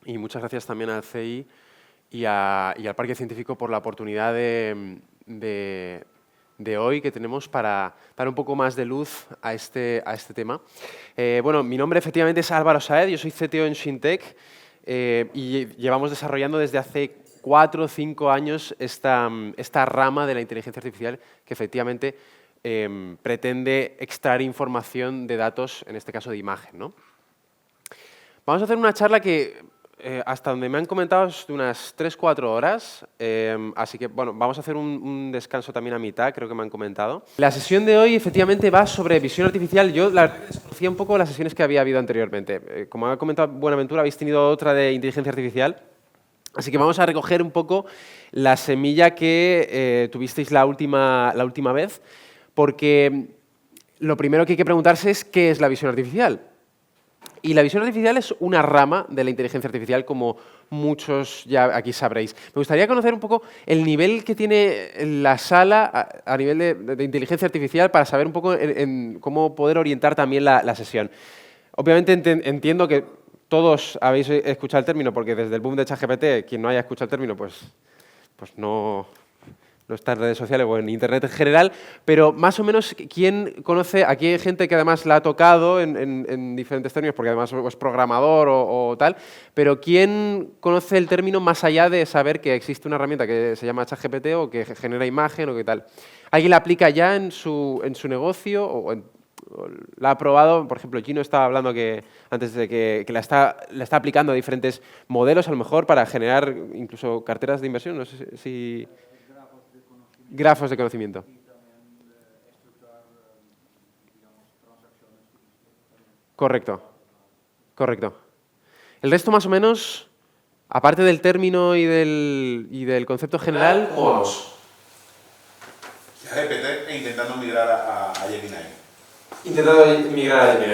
y muchas gracias también al CEI y al Parque Científico por la oportunidad de hoy que tenemos para dar un poco más de luz a este tema. Bueno, mi nombre efectivamente es Álvaro Saez, yo soy CTO en Shintech y llevamos desarrollando desde hace 4 o 5 años esta rama de la inteligencia artificial que efectivamente pretende extraer información de datos, en este caso de imagen, ¿no? Vamos a hacer una charla que, hasta donde me han comentado, es de unas 3-4 horas, así que bueno, vamos a hacer un descanso también a mitad, creo que me han comentado. La sesión de hoy efectivamente va sobre visión artificial. Yo desconocía un poco las sesiones que había habido anteriormente. Como ha comentado Buenaventura, habéis tenido otra de inteligencia artificial, así que vamos a recoger un poco la semilla que tuvisteis la última vez, porque lo primero que hay que preguntarse es ¿qué es la visión artificial? Y la visión artificial es una rama de la inteligencia artificial, como muchos ya aquí sabréis. Me gustaría conocer un poco el nivel que tiene la sala a nivel de inteligencia artificial para saber un poco en cómo poder orientar también la sesión. Obviamente entiendo que todos habéis escuchado el término, porque desde el boom de ChatGPT, quien no haya escuchado el término, pues no está en redes sociales o en Internet en general, pero más o menos, ¿quién conoce? Aquí hay gente que además la ha tocado en diferentes términos, porque además es programador o tal, pero ¿quién conoce el término más allá de saber que existe una herramienta que se llama ChatGPT o que genera imagen o qué tal? ¿Alguien la aplica ya en su negocio o la ha probado? Por ejemplo, Gino estaba hablando antes de que la está aplicando a diferentes modelos, a lo mejor, para generar incluso carteras de inversión. No sé si grafos de conocimiento. Correcto, correcto. El resto, más o menos, aparte del término y del concepto general, ¿cómo vamos? GPT e intentando migrar a Gemini. Intentando migrar a Gemini.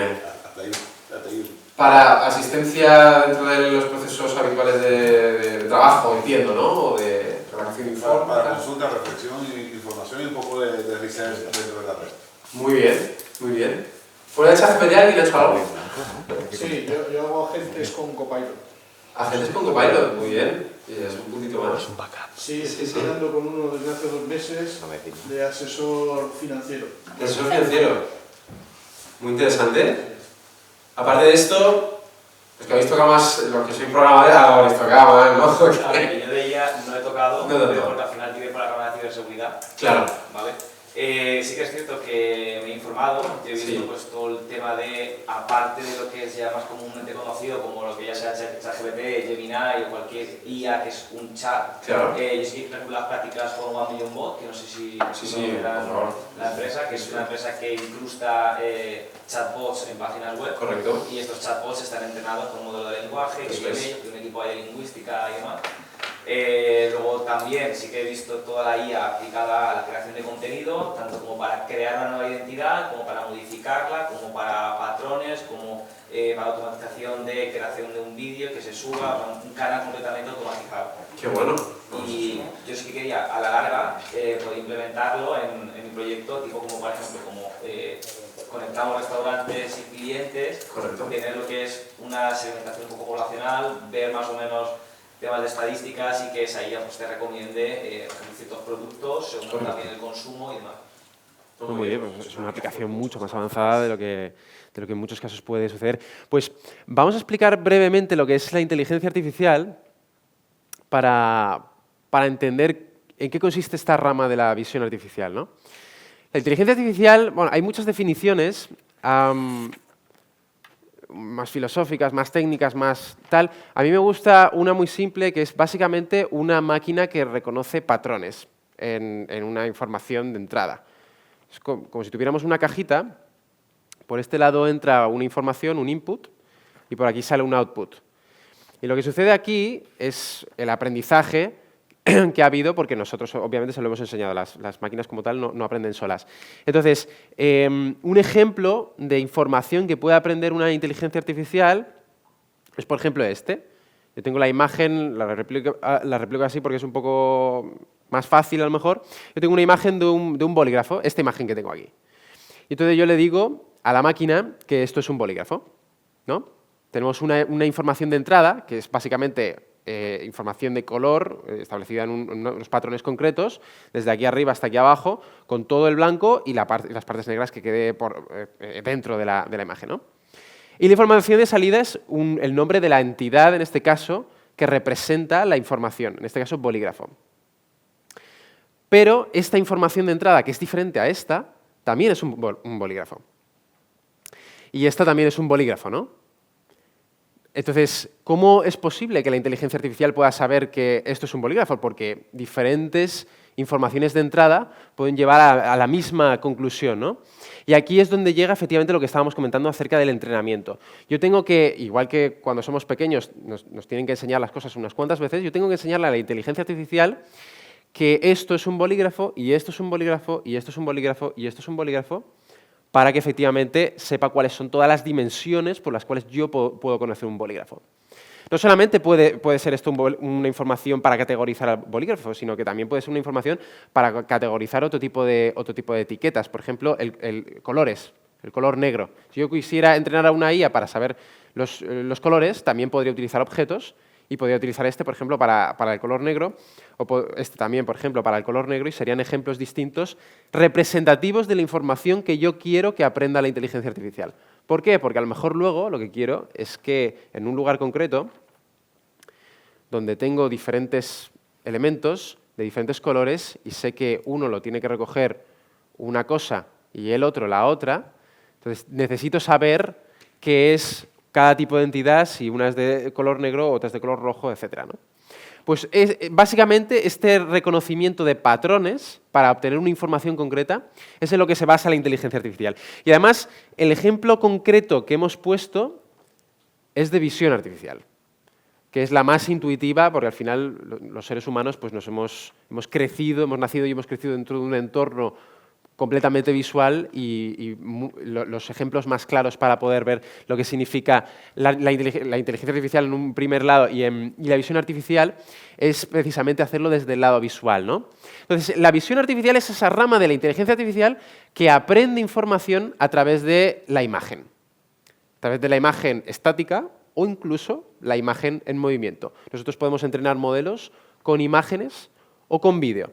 Hasta ahí. Para asistencia dentro de los procesos habituales de trabajo, entiendo, ¿no? O de redacción de informes. Para consulta, reflexión, información y un poco de research dentro de la red. Muy bien, muy bien. ¿Fuera de ChatGPT alguien ha hecho algo? Sí, yo hago agentes con Copilot. Agentes con Copilot, muy bien. Es un puntito más. Sí, estoy quedando con uno desde hace 2 meses de asesor financiero. ¿De asesor financiero? Muy interesante. Aparte de esto, es que habéis tocado más, los que sois programadores, habéis tocado más, ¿no? A ver, yo de ella no he tocado, No, porque al final tiene por la rama de ciberseguridad. Claro. ¿Vale? Sí que es cierto que me he informado, yo he visto Sí. pues, todo el tema de, aparte de lo que es ya más comúnmente conocido, como lo que ya sea ChatGPT, Gemini o cualquier IA que es un chat. Claro. Yo sí que las prácticas con One Million Bot, que no sé si conocerán la empresa, que es una empresa que incrusta chatbots en páginas web. Correcto. Y estos chatbots están entrenados con un modelo de lenguaje, que tiene un equipo de lingüística y demás. Luego también sí que he visto toda la IA aplicada a la creación de contenido, tanto como para crear una nueva identidad, como para modificarla, como para patrones, como para automatización de creación de un vídeo que se suba, un canal completamente automatizado. Qué bueno. Y yo sí que quería, a la larga, poder implementarlo en mi proyecto, tipo como por ejemplo, como conectamos restaurantes y clientes, Correcto. tener lo que es una segmentación un poco poblacional, ver más o menos temas de estadísticas y que esa IA pues, te recomiende ciertos productos según también el consumo y demás. Muy bien, pues es una aplicación mucho más avanzada de lo que en muchos casos puede suceder. Pues vamos a explicar brevemente lo que es la inteligencia artificial para entender en qué consiste esta rama de la visión artificial, ¿no? La inteligencia artificial, bueno, hay muchas definiciones, más filosóficas, más técnicas, más tal. A mí me gusta una muy simple, que es básicamente una máquina que reconoce patrones en una información de entrada. Es como si tuviéramos una cajita, por este lado entra una información, un input, y por aquí sale un output. Y lo que sucede aquí es el aprendizaje que ha habido, porque nosotros obviamente se lo hemos enseñado, las máquinas como tal no aprenden solas. Entonces, un ejemplo de información que puede aprender una inteligencia artificial es, por ejemplo, este. Yo tengo la imagen, la replico así porque es un poco más fácil a lo mejor. Yo tengo una imagen de un bolígrafo, esta imagen que tengo aquí. Y entonces yo le digo a la máquina que esto es un bolígrafo, ¿no? tenemos una información de entrada, que es básicamente información de color establecida en unos patrones concretos, desde aquí arriba hasta aquí abajo, con todo el blanco y las partes negras que quede dentro de la imagen, ¿no? Y la información de salida es el nombre de la entidad, en este caso, que representa la información, en este caso bolígrafo. Pero esta información de entrada, que es diferente a esta, también es un bolígrafo. Y esta también es un bolígrafo, ¿no? Entonces, ¿cómo es posible que la inteligencia artificial pueda saber que esto es un bolígrafo? Porque diferentes informaciones de entrada pueden llevar a la misma conclusión, ¿no? Y aquí es donde llega efectivamente lo que estábamos comentando acerca del entrenamiento. Yo tengo que, igual que cuando somos pequeños nos tienen que enseñar las cosas unas cuantas veces, yo tengo que enseñarle a la inteligencia artificial que esto es un bolígrafo, y esto es un bolígrafo, y esto es un bolígrafo, y esto es un bolígrafo, para que efectivamente sepa cuáles son todas las dimensiones por las cuales yo puedo conocer un bolígrafo. No solamente puede ser esto una información para categorizar al bolígrafo, sino que también puede ser una información para categorizar otro tipo de etiquetas. Por ejemplo, colores, el color negro. Si yo quisiera entrenar a una IA para saber los colores, también podría utilizar objetos y podría utilizar este, por ejemplo, para el color negro, o este también, por ejemplo, para el color negro, y serían ejemplos distintos representativos de la información que yo quiero que aprenda la inteligencia artificial. ¿Por qué? Porque a lo mejor luego lo que quiero es que en un lugar concreto, donde tengo diferentes elementos de diferentes colores y sé que uno lo tiene que recoger una cosa y el otro la otra, entonces necesito saber qué es cada tipo de entidad, si una es de color negro, otra es de color rojo, etc., ¿no? Pues básicamente este reconocimiento de patrones para obtener una información concreta es en lo que se basa la inteligencia artificial. Y además, el ejemplo concreto que hemos puesto es de visión artificial, que es la más intuitiva, porque al final los seres humanos pues hemos nacido y hemos crecido dentro de un entorno completamente visual, y los ejemplos más claros para poder ver lo que significa la inteligencia artificial en un primer lado y la visión artificial es precisamente hacerlo desde el lado visual, ¿no? Entonces, la visión artificial es esa rama de la inteligencia artificial que aprende información a través de la imagen. A través de la imagen estática o incluso la imagen en movimiento. Nosotros podemos entrenar modelos con imágenes o con vídeo.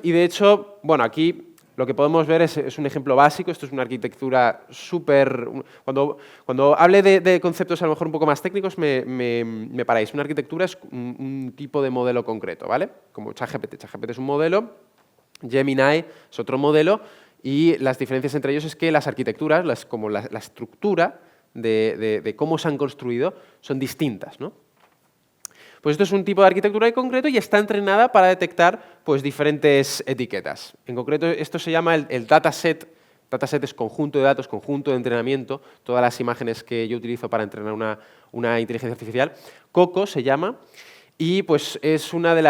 Y de hecho, bueno, aquí lo que podemos ver es un ejemplo básico. Esto es una arquitectura súper... Cuando hable de conceptos a lo mejor un poco más técnicos, me paráis. Una arquitectura es un tipo de modelo concreto, ¿vale? Como ChatGPT. ChatGPT es un modelo, Gemini es otro modelo, y las diferencias entre ellos es que las arquitecturas, como la estructura de cómo se han construido, son distintas, ¿no? Pues esto es un tipo de arquitectura en concreto y está entrenada para detectar pues, diferentes etiquetas. En concreto, esto se llama el dataset. Dataset es conjunto de datos, conjunto de entrenamiento, todas las imágenes que yo utilizo para entrenar una inteligencia artificial. Coco se llama, y pues es una de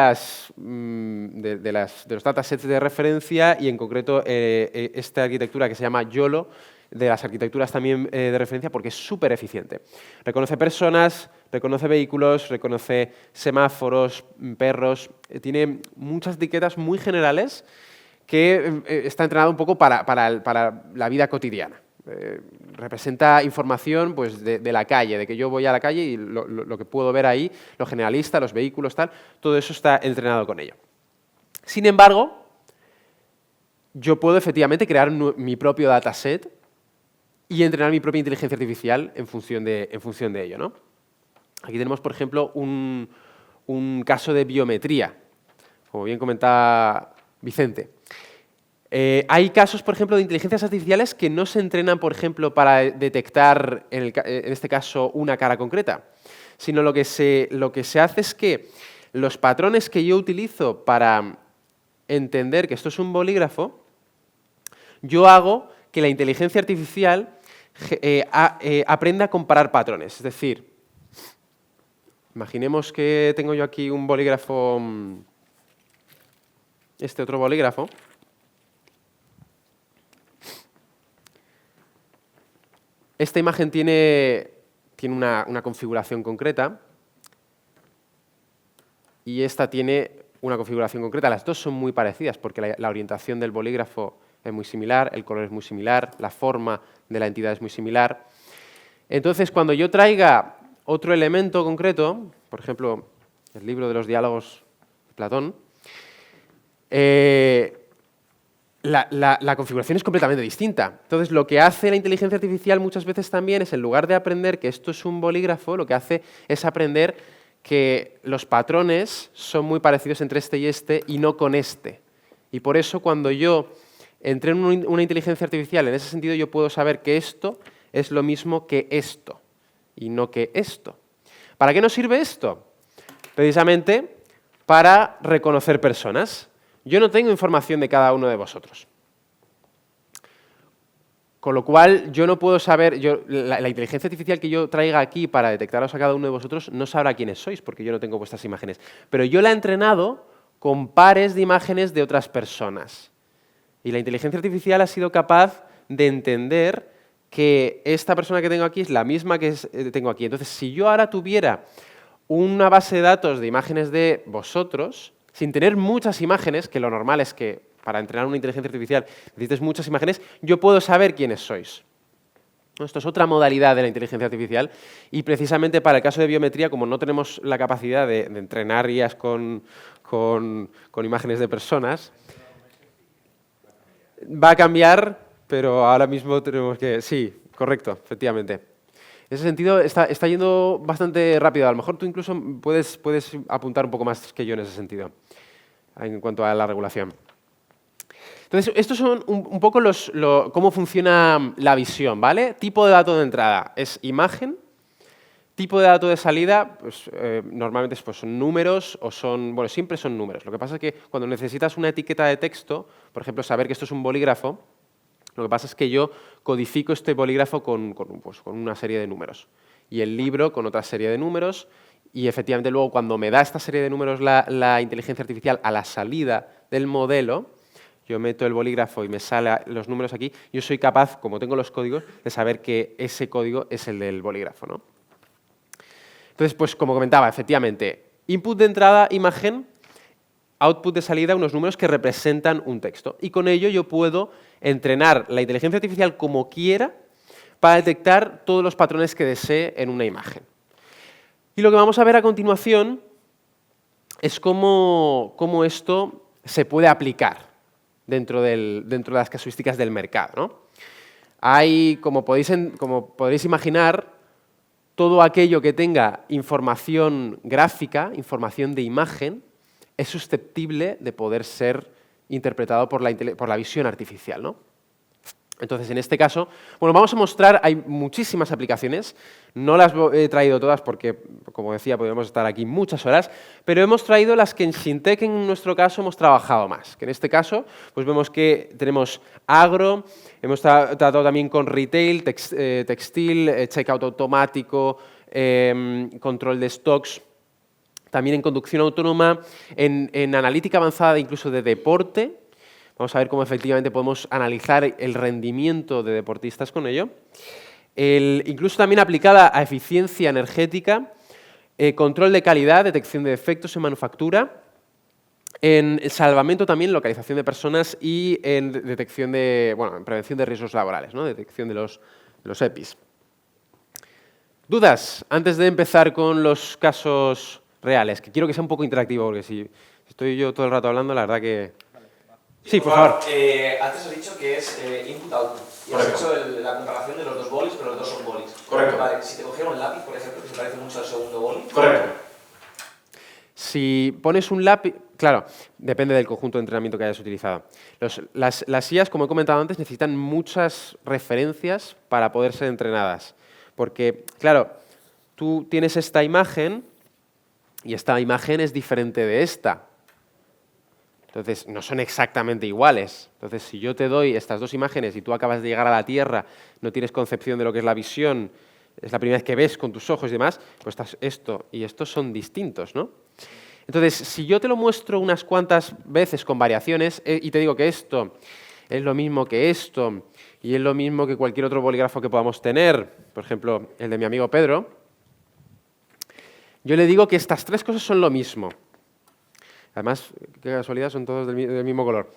los datasets de referencia, y en concreto esta arquitectura que se llama YOLO, de las arquitecturas también de referencia, porque es súper eficiente. Reconoce personas, reconoce vehículos, reconoce semáforos, perros, tiene muchas etiquetas muy generales que está entrenado un poco para la vida cotidiana. Representa información pues, de la calle, de que yo voy a la calle y lo que puedo ver ahí, lo generalista, los vehículos, tal, todo eso está entrenado con ello. Sin embargo, yo puedo efectivamente crear mi propio dataset y entrenar mi propia inteligencia artificial en función de ello, ¿no? Aquí tenemos, por ejemplo, un caso de biometría, como bien comentaba Vicente. Hay casos, por ejemplo, de inteligencias artificiales que no se entrenan, por ejemplo, para detectar, en este caso, una cara concreta, sino lo que se hace es que los patrones que yo utilizo para entender que esto es un bolígrafo, yo hago que la inteligencia artificial aprenda a comparar patrones. Es decir, imaginemos que tengo yo aquí un bolígrafo, este otro bolígrafo. Esta imagen tiene una configuración concreta y esta tiene una configuración concreta. Las dos son muy parecidas porque la orientación del bolígrafo es muy similar, el color es muy similar, la forma de la entidad es muy similar. Entonces, cuando yo traiga otro elemento concreto, por ejemplo, el libro de los diálogos de Platón, la configuración es completamente distinta. Entonces, lo que hace la inteligencia artificial muchas veces también es, en lugar de aprender que esto es un bolígrafo, lo que hace es aprender que los patrones son muy parecidos entre este y no con este. Y por eso, cuando yo entré en una inteligencia artificial, en ese sentido yo puedo saber que esto es lo mismo que esto, y no que esto. ¿Para qué nos sirve esto? Precisamente para reconocer personas. Yo no tengo información de cada uno de vosotros. Con lo cual, yo no puedo saber, la inteligencia artificial que yo traiga aquí para detectaros a cada uno de vosotros no sabrá quiénes sois, porque yo no tengo vuestras imágenes. Pero yo la he entrenado con pares de imágenes de otras personas. Y la inteligencia artificial ha sido capaz de entender que esta persona que tengo aquí es la misma que tengo aquí. Entonces, si yo ahora tuviera una base de datos de imágenes de vosotros, sin tener muchas imágenes, que lo normal es que para entrenar una inteligencia artificial necesites muchas imágenes, yo puedo saber quiénes sois. Esto es otra modalidad de la inteligencia artificial y precisamente para el caso de biometría, como no tenemos la capacidad de entrenar IAs con imágenes de personas, va a cambiar, pero ahora mismo tenemos que... Sí, correcto, efectivamente. En ese sentido está yendo bastante rápido. A lo mejor tú incluso puedes apuntar un poco más que yo en ese sentido, en cuanto a la regulación. Entonces, estos son un poco cómo funciona la visión, ¿vale? Tipo de dato de entrada es imagen. Tipo de dato de salida, pues, normalmente pues, son números o son... Bueno, siempre son números. Lo que pasa es que cuando necesitas una etiqueta de texto, por ejemplo, saber que esto es un bolígrafo, lo que pasa es que yo codifico este bolígrafo con una serie de números y el libro con otra serie de números y efectivamente luego cuando me da esta serie de números la inteligencia artificial a la salida del modelo, yo meto el bolígrafo y me salen los números aquí, yo soy capaz, como tengo los códigos, de saber que ese código es el del bolígrafo, ¿no? Entonces, pues como comentaba, efectivamente, input de entrada, imagen, output de salida, unos números que representan un texto. Y con ello yo puedo entrenar la inteligencia artificial como quiera para detectar todos los patrones que desee en una imagen. Y lo que vamos a ver a continuación es cómo esto se puede aplicar dentro de las casuísticas del mercado, ¿no? Hay, como podréis imaginar, todo aquello que tenga información gráfica, información de imagen, es susceptible de poder ser interpretado por la visión artificial, ¿no? Entonces, en este caso, bueno, vamos a mostrar, hay muchísimas aplicaciones, no las he traído todas porque, como decía, podríamos estar aquí muchas horas, pero hemos traído las que en Shintech, en nuestro caso, hemos trabajado más. Que en este caso, pues vemos que tenemos agro, hemos tratado también con retail, textil, checkout automático, control de stocks, también en conducción autónoma, en analítica avanzada incluso de deporte. Vamos a ver cómo efectivamente podemos analizar el rendimiento de deportistas con ello. Incluso también aplicada a eficiencia energética, control de calidad, detección de defectos en manufactura, en salvamento también, localización de personas y en detección en prevención de riesgos laborales, ¿no? Detección de los EPIs. ¿Dudas? Antes de empezar con los casos reales, que quiero que sea un poco interactivo, porque si estoy yo todo el rato hablando, la verdad que... Sí, por favor. Antes has dicho que es input-output. Y has hecho la comparación de los dos bolis, pero los dos son bolis. Correcto. Vale, si te cogiera un lápiz, por ejemplo, que se parece mucho al segundo boli. Correcto. Si pones un lápiz... Claro, depende del conjunto de entrenamiento que hayas utilizado. Las IAs, como he comentado antes, necesitan muchas referencias para poder ser entrenadas. Porque, claro, tú tienes esta imagen y esta imagen es diferente de esta. Entonces, no son exactamente iguales. Entonces, si yo te doy estas dos imágenes y tú acabas de llegar a la Tierra, no tienes concepción de lo que es la visión, es la primera vez que ves con tus ojos y demás, pues esto y esto son distintos, ¿no? Entonces, si yo te lo muestro unas cuantas veces con variaciones y te digo que esto es lo mismo que esto y es lo mismo que cualquier otro bolígrafo que podamos tener, por ejemplo, el de mi amigo Pedro, yo le digo que estas tres cosas son lo mismo. Además, qué casualidad, son todos del mismo color.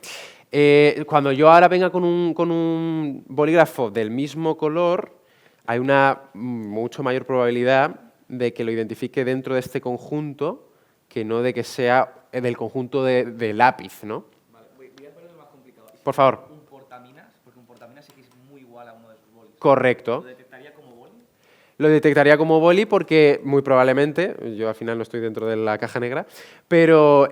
Cuando yo ahora venga con un bolígrafo del mismo color, hay una mucho mayor probabilidad de que lo identifique dentro de este conjunto que no de que sea del conjunto de lápiz, ¿no? Vale, voy a ponerlo más complicado. Por favor. Un portaminas, porque un portaminas sí que es muy igual a uno de sus bolis. Correcto. ¿Lo detectaría como boli? Lo detectaría como boli porque, muy probablemente, yo al final no estoy dentro de la caja negra, pero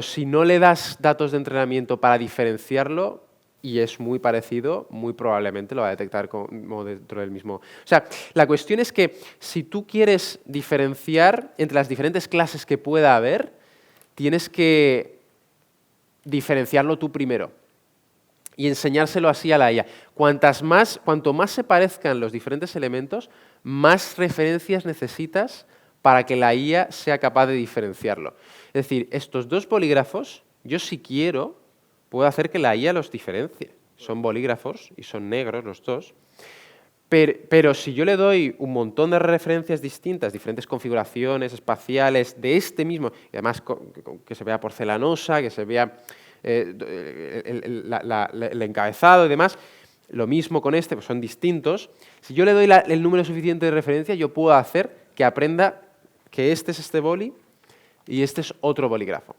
si no le das datos de entrenamiento para diferenciarlo, y es muy parecido, muy probablemente lo va a detectar como dentro del mismo. O sea, la cuestión es que si tú quieres diferenciar entre las diferentes clases que pueda haber, tienes que diferenciarlo tú primero y enseñárselo así a la IA. Cuanto más se parezcan los diferentes elementos, más referencias necesitas para que la IA sea capaz de diferenciarlo. Es decir, estos dos bolígrafos, yo si quiero, puedo hacer que la IA los diferencie. Son bolígrafos y son negros los dos. Pero si yo le doy un montón de referencias distintas, diferentes configuraciones espaciales de este mismo, y además que se vea porcelanosa, que se vea el encabezado y demás, lo mismo con este, pues son distintos. Si yo le doy el número suficiente de referencia, yo puedo hacer que aprenda que este es este boli y este es otro bolígrafo.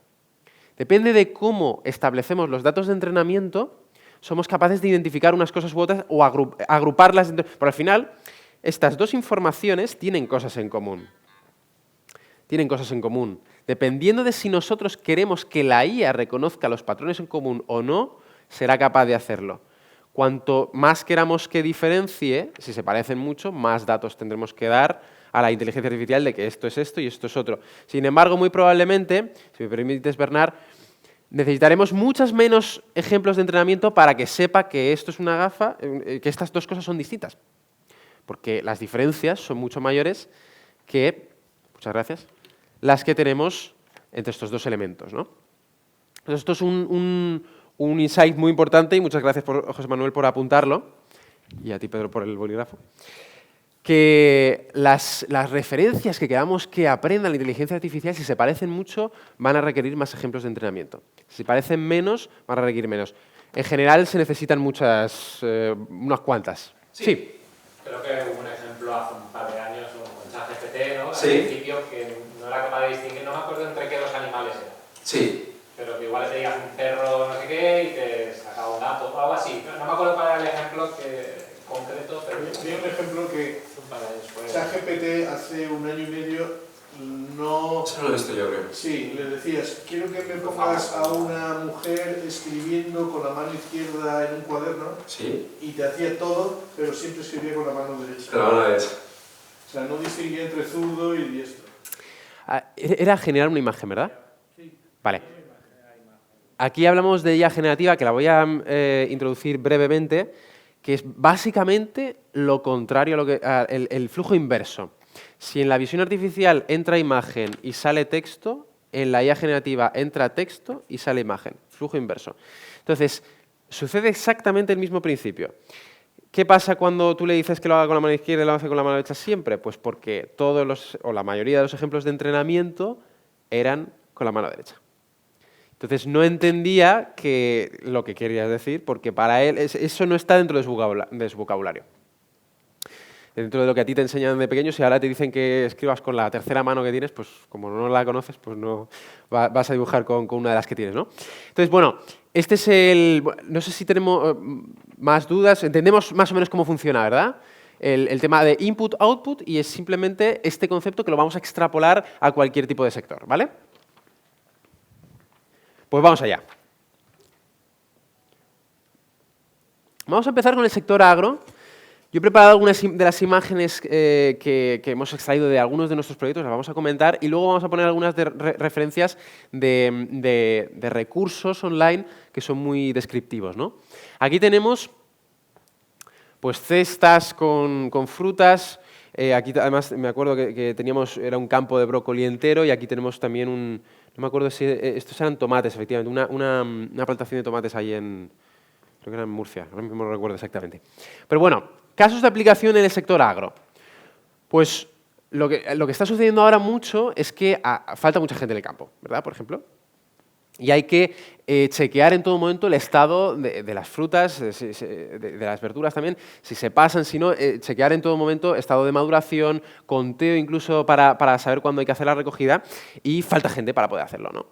Depende de cómo establecemos los datos de entrenamiento, somos capaces de identificar unas cosas u otras o agruparlas. Pero al final, estas dos informaciones tienen cosas en común. Tienen cosas en común. Dependiendo de si nosotros queremos que la IA reconozca los patrones en común o no, será capaz de hacerlo. Cuanto más queramos que diferencie, si se parecen mucho, más datos tendremos que dar a la inteligencia artificial de que esto es esto y esto es otro. Sin embargo, muy probablemente, si me permites, Bernard, necesitaremos muchos menos ejemplos de entrenamiento para que sepa que esto es una gafa, que estas dos cosas son distintas. Porque las diferencias son mucho mayores que, muchas gracias, las que tenemos entre estos dos elementos, ¿no? Entonces, esto es un insight muy importante y muchas gracias, José Manuel, por apuntarlo y a ti, Pedro, por el bolígrafo. Que las referencias que queramos que aprenda la inteligencia artificial, si se parecen mucho, van a requerir más ejemplos de entrenamiento. Si parecen menos, van a requerir menos. En general se necesitan unas cuantas. Sí. Creo que hubo un ejemplo hace un par de años con ChatGPT, ¿no? Sí. Al principio que no era capaz de distinguir, no me acuerdo entre qué dos animales eran. Sí. Pero que igual le pedías un perro no sé qué y te sacaba un gato o algo así. No me acuerdo cuál era el ejemplo concreto, pero... Vi un ejemplo que para después. ChatGPT hace un año y medio no... Eso no lo he visto yo, creo. Sí, le decías, quiero que me pongas a una mujer escribiendo con la mano izquierda en un cuaderno. Sí. Y te hacía todo, pero siempre escribía con la mano derecha. Con la mano derecha. O sea, no distinguía entre zurdo y diestro. Era generar una imagen, ¿verdad? Sí. Vale. Aquí hablamos de IA generativa, que la voy a introducir brevemente, que es básicamente lo contrario a el flujo inverso. Si en la visión artificial entra imagen y sale texto, en la IA generativa entra texto y sale imagen. Flujo inverso. Entonces, sucede exactamente el mismo principio. ¿Qué pasa cuando tú le dices que lo haga con la mano izquierda y lo hace con la mano derecha siempre? Pues porque la mayoría de los ejemplos de entrenamiento eran con la mano derecha. Entonces no entendía lo que querías decir, porque para él eso no está dentro de su vocabulario. Dentro de lo que a ti te enseñan de pequeño, si ahora te dicen que escribas con la tercera mano que tienes, pues como no la conoces, pues no vas a dibujar con una de las que tienes, ¿no? Entonces, bueno, este es no sé si tenemos más dudas, entendemos más o menos cómo funciona, ¿verdad? El tema de input-output, y es simplemente este concepto que lo vamos a extrapolar a cualquier tipo de sector, ¿vale? Pues vamos allá. Vamos a empezar con el sector agro. Yo he preparado algunas de las imágenes que hemos extraído de algunos de nuestros proyectos, las vamos a comentar, y luego vamos a poner algunas referencias de recursos online que son muy descriptivos, ¿no? Aquí tenemos pues cestas con frutas. Aquí además me acuerdo que era un campo de brócoli entero, y aquí tenemos también no me acuerdo si estos eran tomates, efectivamente, una plantación de tomates ahí creo que era en Murcia, ahora mismo no recuerdo exactamente. Pero bueno, casos de aplicación en el sector agro. Pues lo que está sucediendo ahora mucho es que falta mucha gente en el campo, ¿verdad? Por ejemplo. y hay que chequear en todo momento el estado de las frutas, de las verduras también, si se pasan, si no, chequear en todo momento estado de maduración, conteo incluso para saber cuándo hay que hacer la recogida, y falta gente para poder hacerlo, ¿no?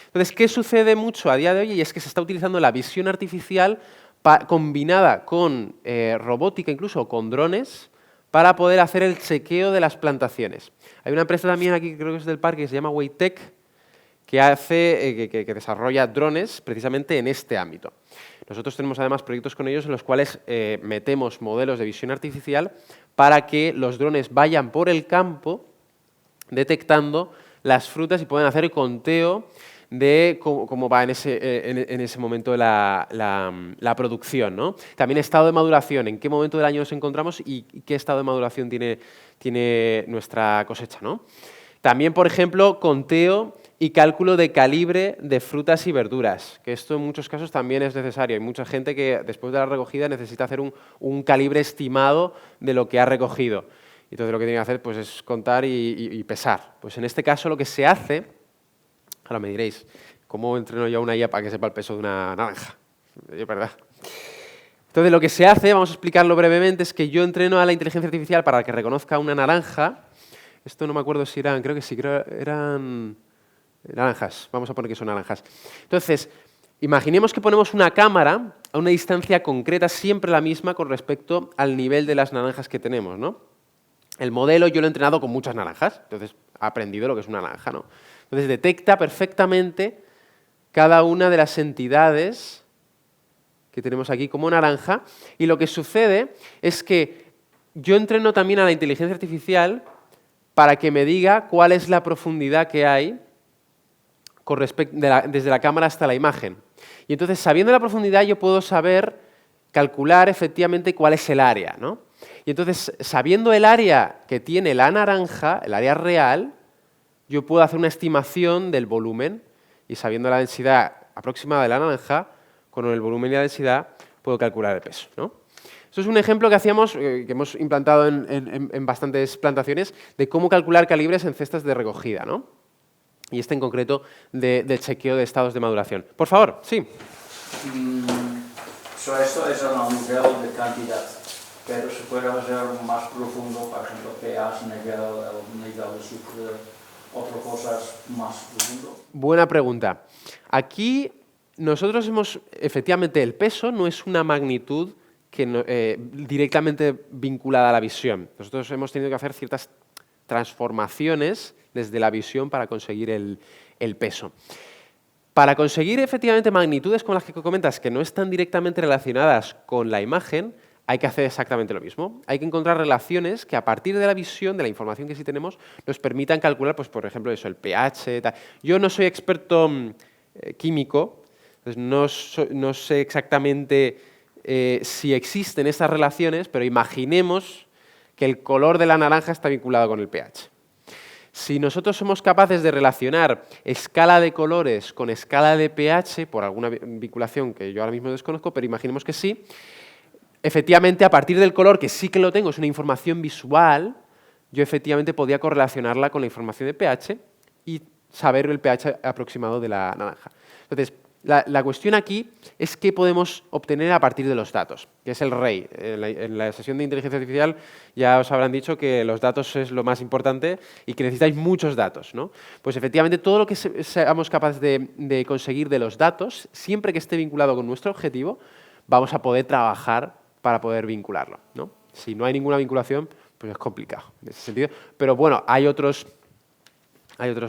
Entonces, ¿qué sucede mucho a día de hoy? Y es que se está utilizando la visión artificial combinada con robótica, incluso con drones, para poder hacer el chequeo de las plantaciones. Hay una empresa también aquí, creo que es del parque, que se llama Waytech, que desarrolla drones precisamente en este ámbito. Nosotros tenemos además proyectos con ellos en los cuales metemos modelos de visión artificial para que los drones vayan por el campo detectando las frutas y puedan hacer el conteo de cómo va en ese momento la producción, ¿no? También estado de maduración, en qué momento del año nos encontramos y qué estado de maduración tiene nuestra cosecha, ¿no? También, por ejemplo, conteo y cálculo de calibre de frutas y verduras, que esto en muchos casos también es necesario. Hay mucha gente que después de la recogida necesita hacer un calibre estimado de lo que ha recogido. Entonces lo que tiene que hacer pues, es contar y pesar. Pues en este caso lo que se hace, ahora me diréis, ¿cómo entreno yo a una IA para que sepa el peso de una naranja? Es verdad. Entonces lo que se hace, vamos a explicarlo brevemente, es que yo entreno a la inteligencia artificial para que reconozca una naranja. Esto no me acuerdo si eran, creo que sí, eran naranjas, vamos a poner que son naranjas. Entonces, imaginemos que ponemos una cámara a una distancia concreta, siempre la misma con respecto al nivel de las naranjas que tenemos, ¿no? El modelo yo lo he entrenado con muchas naranjas, entonces ha aprendido lo que es una naranja, ¿no? Entonces detecta perfectamente cada una de las entidades que tenemos aquí como naranja, y lo que sucede es que yo entreno también a la inteligencia artificial para que me diga cuál es la profundidad que hay desde la cámara hasta la imagen. Y entonces, sabiendo la profundidad, yo puedo calcular efectivamente cuál es el área, ¿no? Y entonces, sabiendo el área que tiene la naranja, el área real, yo puedo hacer una estimación del volumen, y sabiendo la densidad aproximada de la naranja, con el volumen y la densidad, puedo calcular el peso, ¿no? Esto es un ejemplo que hacíamos, que hemos implantado en bastantes plantaciones, de cómo calcular calibres en cestas de recogida, ¿no? Y este en concreto de chequeo de estados de maduración. Por favor, sí. Esto es a nivel de cantidad, pero se puede hacer más profundo, por ejemplo, pH, nivel de azúcar, otras cosas más profundo. Buena pregunta. Aquí nosotros efectivamente, el peso no es una magnitud directamente vinculada a la visión. Nosotros hemos tenido que hacer ciertas transformaciones desde la visión para conseguir el peso. Para conseguir efectivamente magnitudes como las que comentas, que no están directamente relacionadas con la imagen, hay que hacer exactamente lo mismo. Hay que encontrar relaciones que a partir de la visión, de la información que sí tenemos, nos permitan calcular, pues, por ejemplo, eso, el pH, tal. Yo no soy experto químico, entonces no sé exactamente si existen esas relaciones, pero imaginemos que el color de la naranja está vinculado con el pH. Si nosotros somos capaces de relacionar escala de colores con escala de pH, por alguna vinculación que yo ahora mismo desconozco, pero imaginemos que sí, efectivamente, a partir del color, que sí que lo tengo, es una información visual, yo efectivamente podía correlacionarla con la información de pH y saber el pH aproximado de la naranja. Entonces, la cuestión aquí es qué podemos obtener a partir de los datos, que es el rey. En la sesión de inteligencia artificial ya os habrán dicho que los datos es lo más importante y que necesitáis muchos datos, ¿no? Pues efectivamente todo lo que seamos capaces de conseguir de los datos, siempre que esté vinculado con nuestro objetivo, vamos a poder trabajar para poder vincularlo, ¿no? Si no hay ninguna vinculación, pues es complicado en ese sentido. Pero bueno, hay otros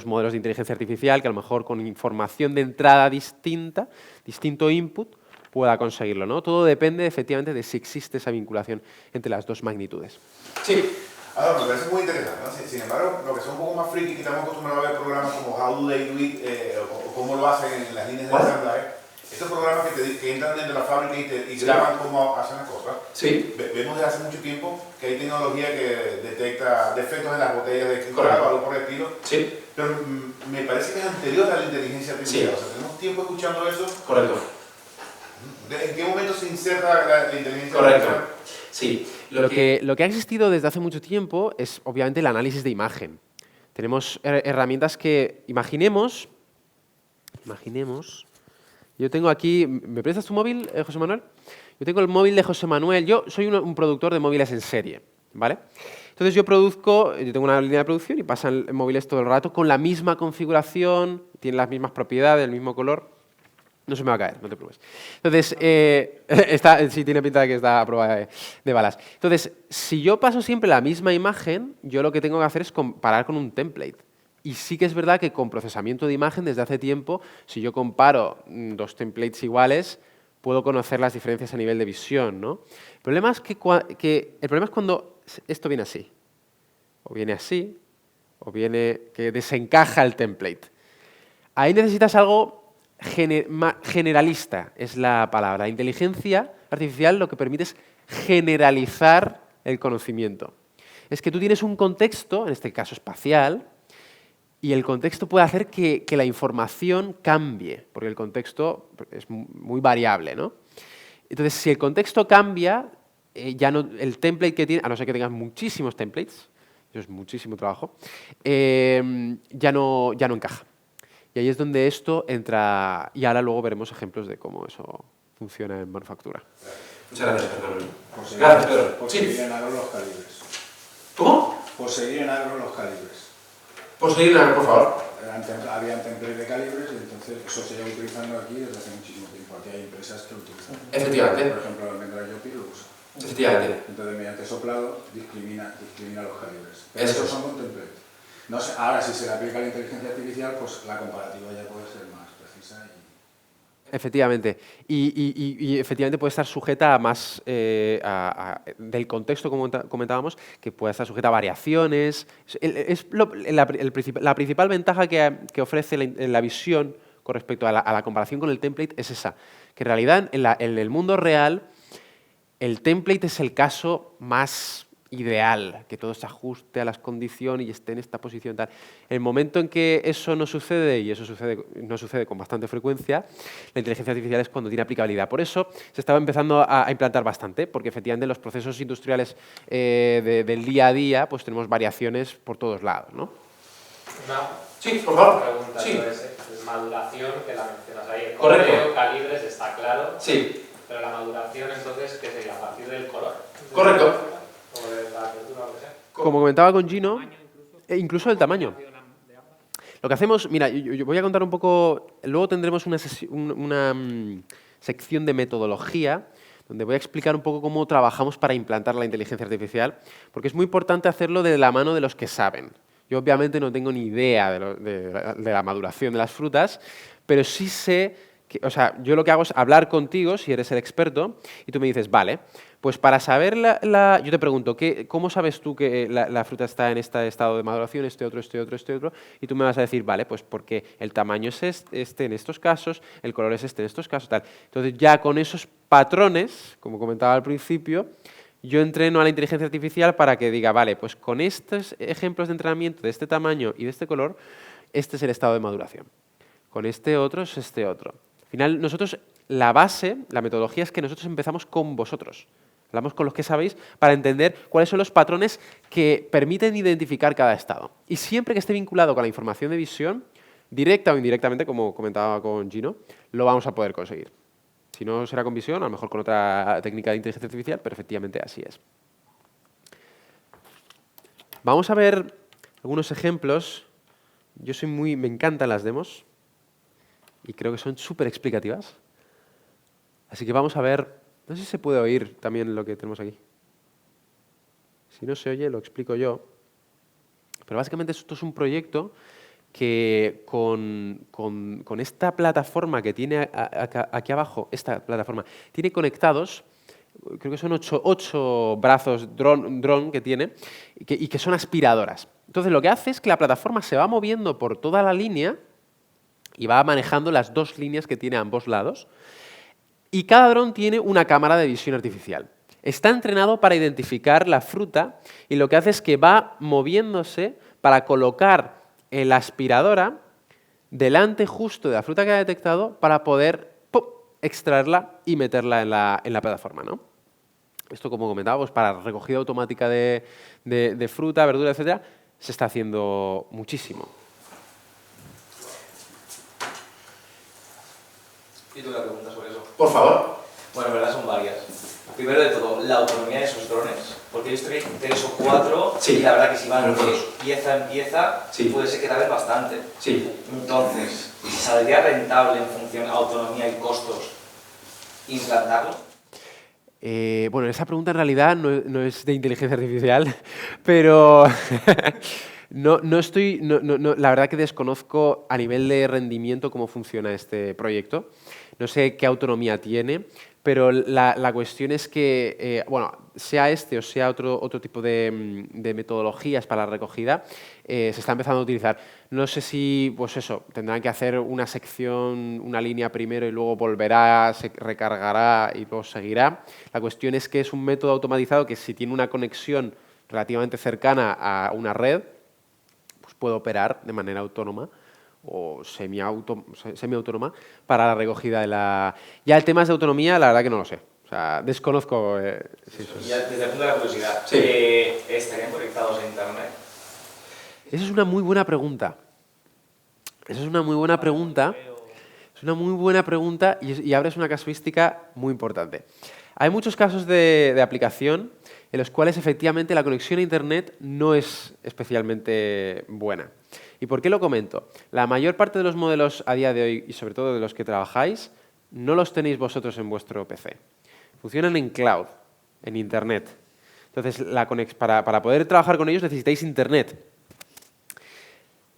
modelos de inteligencia artificial que a lo mejor con información de entrada distinto input, pueda conseguirlo, ¿no? Todo depende efectivamente de si existe esa vinculación entre las dos magnitudes. Sí. Ahora, me parece muy interesante, ¿no? Sin embargo, lo que son un poco más friki, que estamos acostumbrados a ver programas como How Do They Do It, o cómo lo hacen en las líneas de ensamblaje. Estos programas que entran dentro de la fábrica y graban cómo hacen las cosas. Sí. Vemos desde hace mucho tiempo que hay tecnología que detecta defectos en las botellas de cristal o algo por el estilo. Sí. Pero me parece que es anterior a la inteligencia artificial. Sí. O sea, tenemos tiempo escuchando eso. Correcto. ¿En qué momento se inserta la inteligencia Correcto. artificial? Sí. Lo que ha existido desde hace mucho tiempo es obviamente el análisis de imagen. Tenemos herramientas que, imaginemos imaginemos, yo tengo aquí, ¿me prestas tu móvil, José Manuel? Yo tengo el móvil de José Manuel, yo soy un productor de móviles en serie, ¿vale? Entonces yo tengo una línea de producción y pasan móviles todo el rato con la misma configuración, tienen las mismas propiedades, el mismo color. No se me va a caer, no te preocupes. Entonces, sí tiene pinta de que está a prueba de balas. Entonces, si yo paso siempre la misma imagen, yo lo que tengo que hacer es comparar con un template. Y sí que es verdad que con procesamiento de imagen, desde hace tiempo, si yo comparo dos templates iguales, puedo conocer las diferencias a nivel de visión, ¿no? El problema es cuando esto viene así, o viene así, o viene que desencaja el template. Ahí necesitas algo generalista, es la palabra. La inteligencia artificial lo que permite es generalizar el conocimiento. Es que tú tienes un contexto, en este caso espacial, y el contexto puede hacer que la información cambie, porque el contexto es muy variable, ¿no? Entonces, si el contexto cambia, ya no, el template que tiene, a no ser que tengas muchísimos templates, eso es muchísimo trabajo, ya no encaja. Y ahí es donde esto entra, y ahora luego veremos ejemplos de cómo eso funciona en manufactura. Muchas gracias, Pedro. Gracias, Pedro. Por seguir en agro los calibres. ¿Cómo? Por seguir en agro los calibres. ¿Puedo seguir, por favor? Había templates de calibres y entonces eso se lleva utilizando aquí desde hace muchísimo tiempo. Aquí hay empresas que lo utilizan. Efectivamente. Por ejemplo, el Almendra Yopi lo usa. Efectivamente. Entonces, mediante soplado, discrimina los calibres. Pero Eso esos es. son con template. No sé, ahora, si se le aplica la inteligencia artificial, pues la comparativa ya puede ser más precisa. Efectivamente. Y efectivamente puede estar sujeta a más del contexto, como comentábamos, que puede estar sujeta a variaciones. La principal ventaja que ofrece la visión con respecto a la comparación con el template es esa, que en realidad en el mundo real el template es el caso más ideal, que todo se ajuste a las condiciones y esté en esta posición tal. El momento en que eso no sucede, y eso no sucede con bastante frecuencia, la inteligencia artificial es cuando tiene aplicabilidad. Por eso se estaba empezando a implantar bastante, porque efectivamente en los procesos industriales del día a día pues tenemos variaciones por todos lados, ¿no? Sí, por favor. Pregunta, Sí. entonces, maduración, que la mencionas ahí. El Correcto. coloreo, calibres, está claro. Sí. Pero la maduración, entonces, ¿qué sería? ¿A partir del color? Correcto. ¿O de la apertura o lo que sea? Como comentaba con Gino, incluso el tamaño. Lo que hacemos, mira, yo voy a contar un poco, luego tendremos una sección de metodología donde voy a explicar un poco cómo trabajamos para implantar la inteligencia artificial, porque es muy importante hacerlo de la mano de los que saben. Yo obviamente no tengo ni idea de la maduración de las frutas, pero sí sé o sea, yo lo que hago es hablar contigo, si eres el experto, y tú me dices, vale, pues para saber yo te pregunto, ¿cómo sabes tú que la fruta está en este estado de maduración, este otro, y tú me vas a decir, vale, pues porque el tamaño es este en estos casos, el color es este en estos casos, tal. Entonces ya con esos patrones, como comentaba al principio, yo entreno a la inteligencia artificial para que diga, vale, pues con estos ejemplos de entrenamiento de este tamaño y de este color, este es el estado de maduración. Con este otro es este otro. Al final, nosotros, la base, la metodología es que nosotros empezamos con vosotros. Hablamos con los que sabéis para entender cuáles son los patrones que permiten identificar cada estado. Y siempre que esté vinculado con la información de visión, directa o indirectamente, como comentaba con Gino, lo vamos a poder conseguir. Si no será con visión, a lo mejor con otra técnica de inteligencia artificial, pero efectivamente así es. Vamos a ver algunos ejemplos. Me encantan las demos y creo que son súper explicativas. Así que vamos a ver, no sé si se puede oír también lo que tenemos aquí. Si no se oye, lo explico yo. Pero básicamente esto es un proyecto que con esta plataforma que tiene aquí abajo, esta plataforma, tiene conectados, creo que son 8 brazos dron que tiene y que son aspiradoras. Entonces lo que hace es que la plataforma se va moviendo por toda la línea y va manejando las 2 líneas que tiene a ambos lados. Y cada dron tiene una cámara de visión artificial. Está entrenado para identificar la fruta y lo que hace es que va moviéndose para colocar la aspiradora delante justo de la fruta que ha detectado para poder extraerla y meterla en la plataforma, ¿no? Esto, como comentábamos, para recogida automática de fruta, verdura, etcétera, se está haciendo muchísimo. Yo tengo una pregunta sobre eso. Por favor. Bueno, en verdad son varias. Primero de todo, la autonomía de esos drones. Porque he visto que hay 3 o 4 Sí. y la verdad que si van Pero de pieza en pieza, Sí. puede ser que tarden bastante. Sí. Entonces, ¿saldría rentable en función de autonomía y costos implantarlo? Bueno, esa pregunta en realidad no es de inteligencia artificial, pero la verdad que desconozco a nivel de rendimiento cómo funciona este proyecto. No sé qué autonomía tiene, pero la cuestión es que, bueno, sea este o sea otro tipo de metodologías para la recogida, se está empezando a utilizar. No sé si, pues eso, tendrán que hacer una sección, una línea primero y luego volverá, se recargará y luego seguirá. La cuestión es que es un método automatizado que si tiene una conexión relativamente cercana a una red, pues puede operar de manera autónoma o semiautónoma para la recogida de la... Ya el tema de autonomía, la verdad que no lo sé. O sea, desconozco... Y ya desde el punto de la curiosidad, Sí. ¿estarían conectados a internet? Esa es una muy buena pregunta. Esa es una muy buena pregunta. Es una muy buena pregunta y abres una casuística muy importante. Hay muchos casos de aplicación en los cuales efectivamente la conexión a Internet no es especialmente buena. ¿Y por qué lo comento? La mayor parte de los modelos a día de hoy, y sobre todo de los que trabajáis, no los tenéis vosotros en vuestro PC. Funcionan en cloud, en Internet. Entonces, para poder trabajar con ellos necesitáis Internet.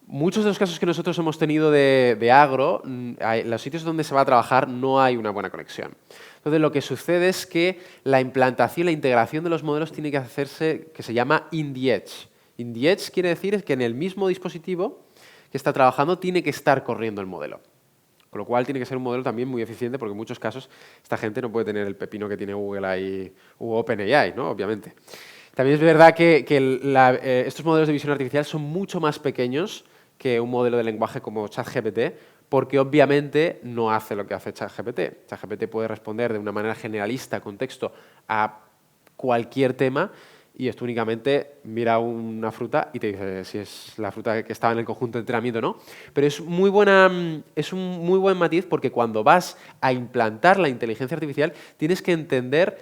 Muchos de los casos que nosotros hemos tenido de agro, en los sitios donde se va a trabajar no hay una buena conexión. Entonces, lo que sucede es que la implantación, la integración de los modelos tiene que hacerse, que se llama in the edge. In the edge quiere decir que en el mismo dispositivo que está trabajando tiene que estar corriendo el modelo. Con lo cual tiene que ser un modelo también muy eficiente porque en muchos casos esta gente no puede tener el pepino que tiene Google ahí u OpenAI, ¿no? Obviamente. También es verdad que estos modelos de visión artificial son mucho más pequeños que un modelo de lenguaje como ChatGPT, porque obviamente no hace lo que hace ChatGPT. ChatGPT puede responder de una manera generalista, con texto, a cualquier tema y esto únicamente mira una fruta y te dice si es la fruta que estaba en el conjunto de entrenamiento o no. Pero es un muy buen matiz porque cuando vas a implantar la inteligencia artificial tienes que entender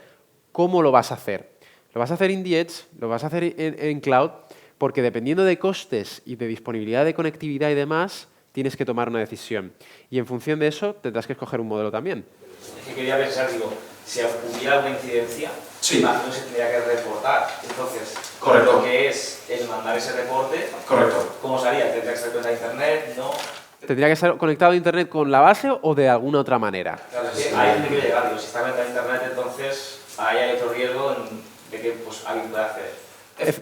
cómo lo vas a hacer. Lo vas a hacer in the edge, lo vas a hacer en cloud, porque dependiendo de costes y de disponibilidad de conectividad y demás, tienes que tomar una decisión. Y en función de eso, tendrás que escoger un modelo también. Es que quería pensar, digo, si hubiera alguna incidencia, Sí. imagino se tendría que reportar. Entonces, Correcto. lo que es el mandar ese reporte, Correcto. ¿cómo se haría? ¿Tendría que estar conectado a internet? ¿No? ¿Tendría que estar conectado a Internet con la base o de alguna otra manera? Claro, es que ahí es donde quiero llegar. Digo, si está conectado a internet, entonces ahí hay otro riesgo de que pues, alguien pueda acceder.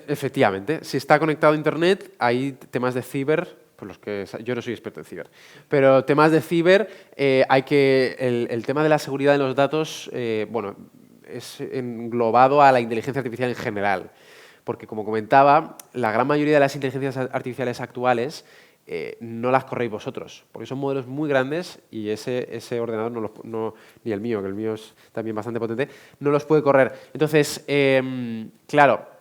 Efectivamente, si está conectado a Internet, hay temas de ciber, por los que yo no soy experto en ciber, pero temas de ciber, el tema de la seguridad de los datos, bueno, es englobado a la inteligencia artificial en general, porque como comentaba, la gran mayoría de las inteligencias artificiales actuales no las corréis vosotros, porque son modelos muy grandes y ese ordenador ni el mío, que el mío es también bastante potente, no los puede correr. Entonces, claro,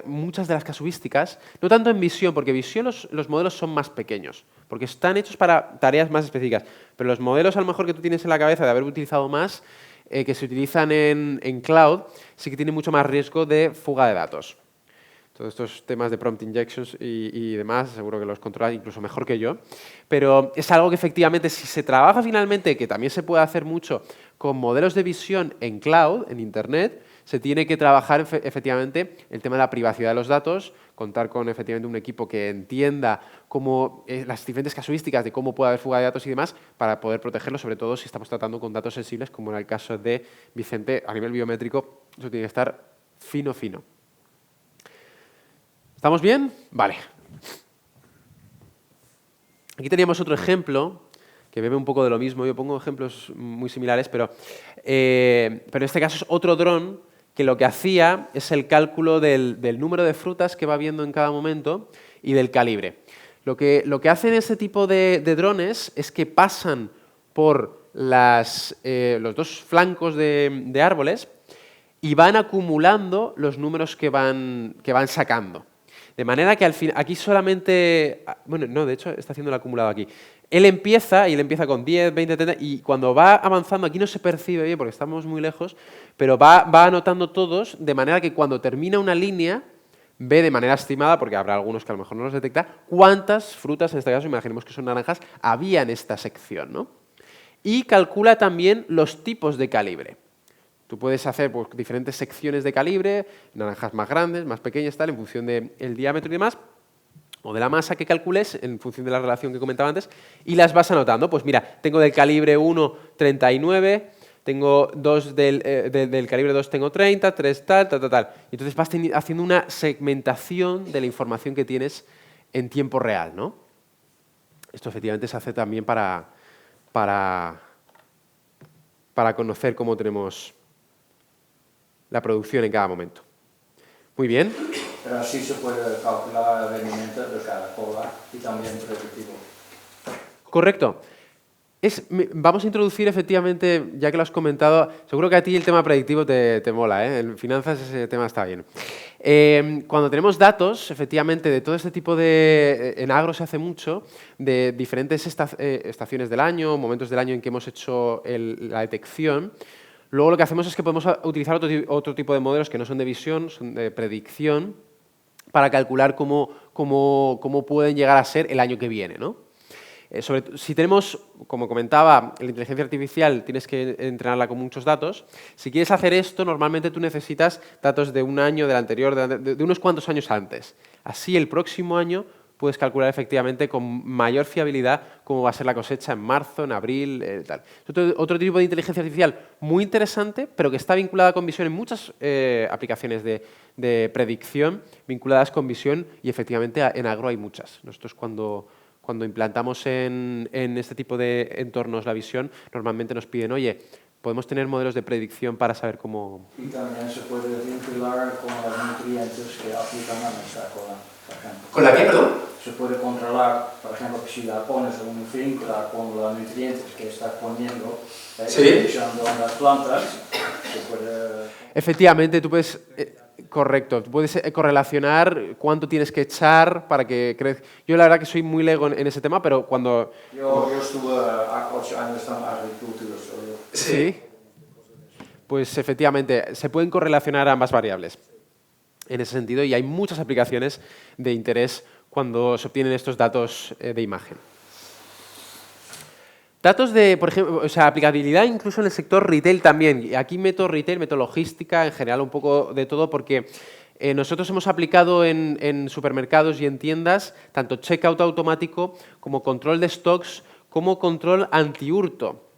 muchas de las casuísticas, no tanto en visión, porque visión los modelos son más pequeños, porque están hechos para tareas más específicas, pero los modelos a lo mejor que tú tienes en la cabeza de haber utilizado más, que se utilizan en cloud, sí que tienen mucho más riesgo de fuga de datos. Todos estos temas de prompt injections y demás, seguro que los controlas incluso mejor que yo, pero es algo que efectivamente si se trabaja finalmente, que también se puede hacer mucho con modelos de visión en cloud, en Internet, se tiene que trabajar efectivamente el tema de la privacidad de los datos, contar con efectivamente un equipo que entienda cómo, las diferentes casuísticas de cómo puede haber fuga de datos y demás para poder protegerlos, sobre todo si estamos tratando con datos sensibles, como en el caso de Vicente, a nivel biométrico, eso tiene que estar fino, fino. ¿Estamos bien? Vale. Aquí teníamos otro ejemplo que bebe un poco de lo mismo. Yo pongo ejemplos muy similares, pero en este caso es otro dron que lo que hacía es el cálculo del número de frutas que va viendo en cada momento y del calibre. Lo que hacen este tipo de drones es que pasan por los dos flancos de árboles y van acumulando los números que van sacando. De manera que al fin, aquí solamente, bueno, no, de hecho está haciendo el acumulado aquí. Él empieza con 10, 20, 30 y cuando va avanzando, aquí no se percibe bien porque estamos muy lejos, pero va anotando todos de manera que cuando termina una línea, ve de manera estimada, porque habrá algunos que a lo mejor no los detecta, cuántas frutas, en este caso imaginemos que son naranjas, había en esta sección, ¿no? Y calcula también los tipos de calibre. Tú puedes hacer pues, diferentes secciones de calibre, naranjas más grandes, más pequeñas, tal, en función del diámetro y demás, o de la masa que calcules, en función de la relación que comentaba antes, y las vas anotando. Pues mira, tengo del calibre 1, 39, tengo 2 del calibre 2, tengo 30, 3 tal. Y entonces vas haciendo una segmentación de la información que tienes en tiempo real, ¿no? Esto efectivamente se hace también para conocer cómo tenemos la producción en cada momento. Muy bien. Pero así se puede calcular el rendimiento de cada cola y también predictivo. Correcto. Vamos a introducir efectivamente, ya que lo has comentado, seguro que a ti el tema predictivo te mola, ¿eh? En finanzas ese tema está bien. Cuando tenemos datos, efectivamente, de todo este tipo de... En agro se hace mucho, de diferentes estaciones del año, momentos del año en que hemos hecho la detección. Luego lo que hacemos es que podemos utilizar otro tipo de modelos que no son de visión, son de predicción, para calcular cómo pueden llegar a ser el año que viene, ¿no? Si tenemos, como comentaba, la inteligencia artificial tienes que entrenarla con muchos datos. Si quieres hacer esto, normalmente tú necesitas datos de un año, del anterior, de unos cuantos años antes. Así, el próximo año puedes calcular efectivamente con mayor fiabilidad cómo va a ser la cosecha en marzo, en abril, tal. Otro tipo de inteligencia artificial muy interesante, pero que está vinculada con visión en muchas aplicaciones de predicción vinculadas con visión y efectivamente en agro hay muchas. Nosotros cuando implantamos en este tipo de entornos la visión, normalmente nos piden, oye, podemos tener modelos de predicción para saber cómo... Y también se puede vincular con los nutrientes que aplican a nuestra cola, por ejemplo. ¿Con la qué, perdón? Se puede controlar, por ejemplo, que si la pones en un vincula con los nutrientes que estás poniendo, echando en las plantas, se puede... Efectivamente, tú puedes... Correcto, tú puedes correlacionar cuánto tienes que echar para que crezca. Yo la verdad que soy muy lego en ese tema, pero cuando... Yo estuve 8 años en agricultura. Sí. Pues efectivamente, se pueden correlacionar ambas variables en ese sentido y hay muchas aplicaciones de interés cuando se obtienen estos datos de imagen. Datos de, por ejemplo, o sea, aplicabilidad incluso en el sector retail también. Aquí meto retail, meto logística, en general un poco de todo, porque nosotros hemos aplicado en supermercados y en tiendas tanto checkout automático como control de stocks, como control anti-hurto.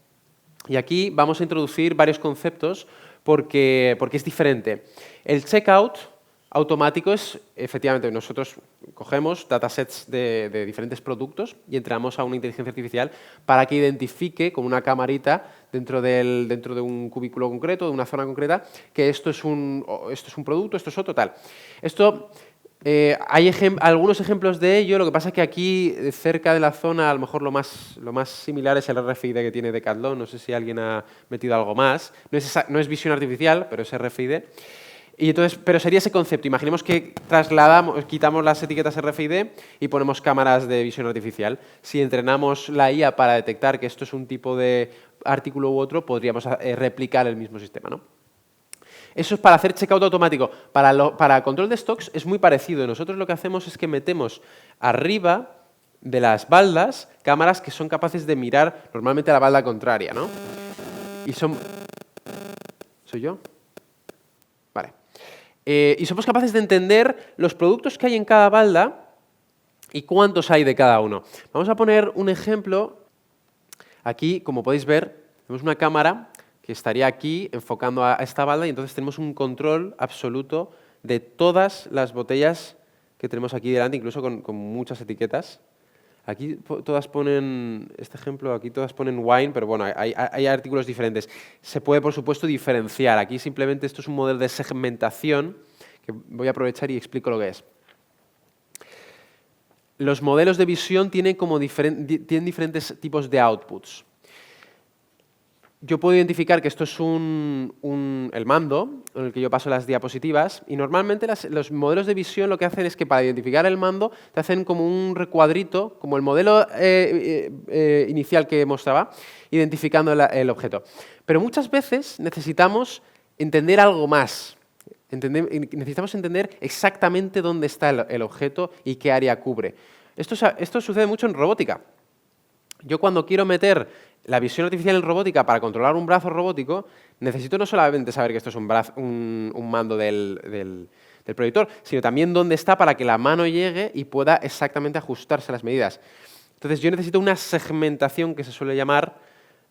Y aquí vamos a introducir varios conceptos porque es diferente. El checkout automático es, efectivamente, nosotros cogemos datasets de diferentes productos y entrenamos a una inteligencia artificial para que identifique con una camarita dentro de un cubículo concreto, de una zona concreta, que esto es un producto, esto es otro, tal. Esto, hay algunos ejemplos de ello, lo que pasa es que aquí, cerca de la zona, a lo mejor lo más similar es el RFID que tiene Decathlon, no sé si alguien ha metido algo más. No es visión artificial, pero es RFID. Y entonces, pero sería ese concepto. Imaginemos que quitamos las etiquetas RFID y ponemos cámaras de visión artificial. Si entrenamos la IA para detectar que esto es un tipo de artículo u otro, podríamos replicar el mismo sistema, ¿no? Eso es para hacer checkout automático. Para control de stocks es muy parecido. Nosotros lo que hacemos es que metemos arriba de las baldas cámaras que son capaces de mirar normalmente a la balda contraria, ¿no? Y son... ¿Soy yo? Vale. Y somos capaces de entender los productos que hay en cada balda y cuántos hay de cada uno. Vamos a poner un ejemplo. Aquí, como podéis ver, tenemos una cámara que estaría aquí enfocando a esta balda y entonces tenemos un control absoluto de todas las botellas que tenemos aquí delante, incluso con muchas etiquetas. Aquí todas ponen, este ejemplo, aquí todas ponen wine, pero bueno, hay artículos diferentes. Se puede, por supuesto, diferenciar. Aquí simplemente esto es un modelo de segmentación que voy a aprovechar y explico lo que es. Los modelos de visión tienen diferentes tipos de outputs. yo puedo identificar que esto es el mando en el que yo paso las diapositivas y normalmente los modelos de visión lo que hacen es que para identificar el mando te hacen como un recuadrito, como el modelo inicial que mostraba, identificando el objeto. Pero muchas veces necesitamos entender algo más. Necesitamos entender exactamente dónde está el objeto y qué área cubre. Esto sucede mucho en robótica. Yo cuando quiero meter la visión artificial en robótica para controlar un brazo robótico, necesito no solamente saber que esto es un mando del proyector, sino también dónde está para que la mano llegue y pueda exactamente ajustarse a las medidas. Entonces yo necesito una segmentación que se suele llamar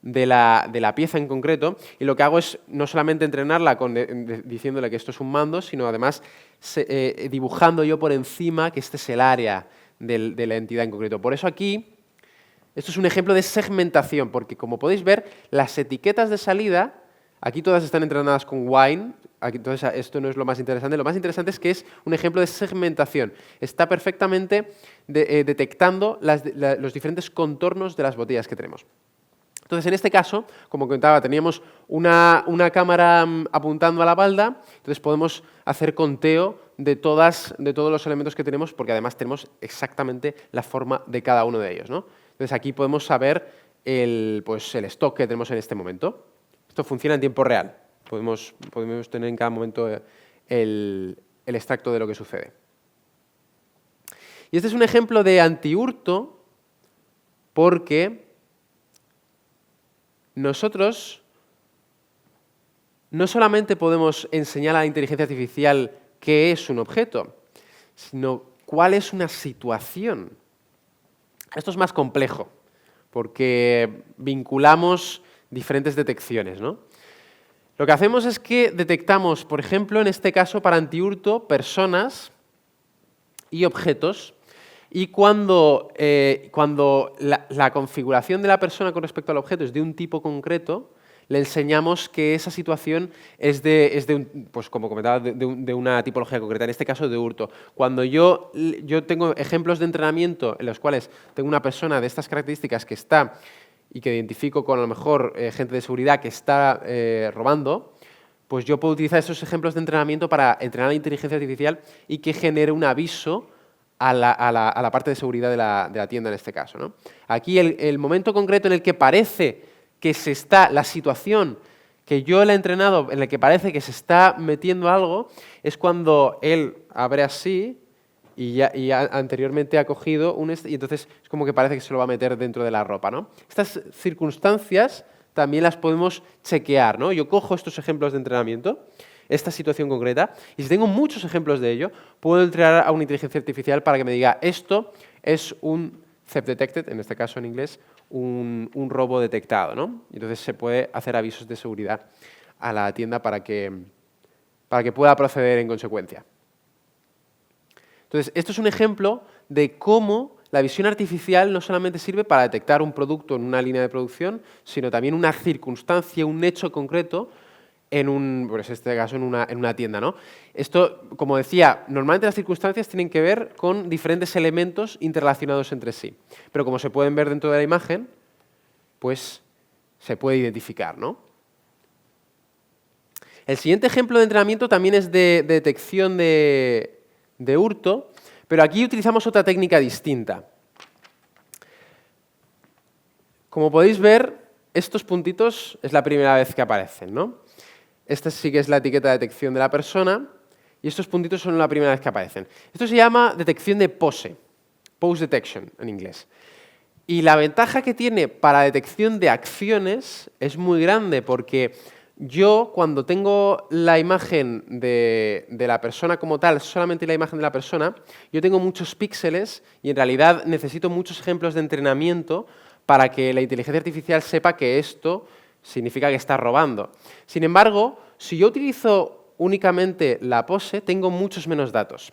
de la pieza en concreto, y lo que hago es no solamente entrenarla diciéndole que esto es un mando, sino además dibujando yo por encima que este es el área de la entidad en concreto. Por eso aquí, esto es un ejemplo de segmentación, porque como podéis ver, las etiquetas de salida, aquí todas están entrenadas con Wine, entonces esto no es lo más interesante es que es un ejemplo de segmentación. Está perfectamente detectando los diferentes contornos de las botellas que tenemos. Entonces, en este caso, como comentaba, teníamos una cámara apuntando a la balda, entonces podemos hacer conteo de todos los elementos que tenemos, porque además tenemos exactamente la forma de cada uno de ellos, ¿no? Entonces, aquí podemos saber el stock que tenemos en este momento. Esto funciona en tiempo real. Podemos tener en cada momento el extracto de lo que sucede. Y este es un ejemplo de antihurto porque nosotros no solamente podemos enseñar a la inteligencia artificial qué es un objeto, sino cuál es una situación. Esto es más complejo, porque vinculamos diferentes detecciones, ¿no? Lo que hacemos es que detectamos, por ejemplo, en este caso para antihurto, personas y objetos, y cuando la configuración de la persona con respecto al objeto es de un tipo concreto, le enseñamos que esa situación es pues como comentaba, de una tipología concreta, en este caso de hurto. Cuando yo tengo ejemplos de entrenamiento en los cuales tengo una persona de estas características que está y que identifico con a lo mejor gente de seguridad que está robando, pues yo puedo utilizar esos ejemplos de entrenamiento para entrenar a la inteligencia artificial y que genere un aviso a la parte de seguridad de la tienda en este caso, ¿no? Aquí el momento concreto en el que parece que la situación que yo le he entrenado, en la que parece que se está metiendo algo, es cuando él abre así y anteriormente ha cogido y entonces es como que parece que se lo va a meter dentro de la ropa, ¿no? Estas circunstancias también las podemos chequear, ¿no? Yo cojo estos ejemplos de entrenamiento, esta situación concreta, y si tengo muchos ejemplos de ello, puedo entrenar a una inteligencia artificial para que me diga esto es un theft detected, en este caso en inglés, un robo detectado, ¿no? Entonces se puede hacer avisos de seguridad a la tienda para que pueda proceder en consecuencia. Entonces, esto es un ejemplo de cómo la visión artificial no solamente sirve para detectar un producto en una línea de producción, sino también una circunstancia, un hecho concreto, pues en este caso en una tienda, ¿no? Esto, como decía, normalmente las circunstancias tienen que ver con diferentes elementos interrelacionados entre sí. Pero como se pueden ver dentro de la imagen, pues se puede identificar, ¿no? El siguiente ejemplo de entrenamiento también es de detección de hurto, pero aquí utilizamos otra técnica distinta. Como podéis ver, estos puntitos es la primera vez que aparecen, ¿no? Esta sí que es la etiqueta de detección de la persona y estos puntitos son la primera vez que aparecen. Esto se llama detección de pose, pose detection en inglés. Y la ventaja que tiene para detección de acciones es muy grande porque yo cuando tengo la imagen de la persona como tal, solamente la imagen de la persona, yo tengo muchos píxeles y en realidad necesito muchos ejemplos de entrenamiento para que la inteligencia artificial sepa que esto significa que está robando. Sin embargo, si yo utilizo únicamente la pose, tengo muchos menos datos.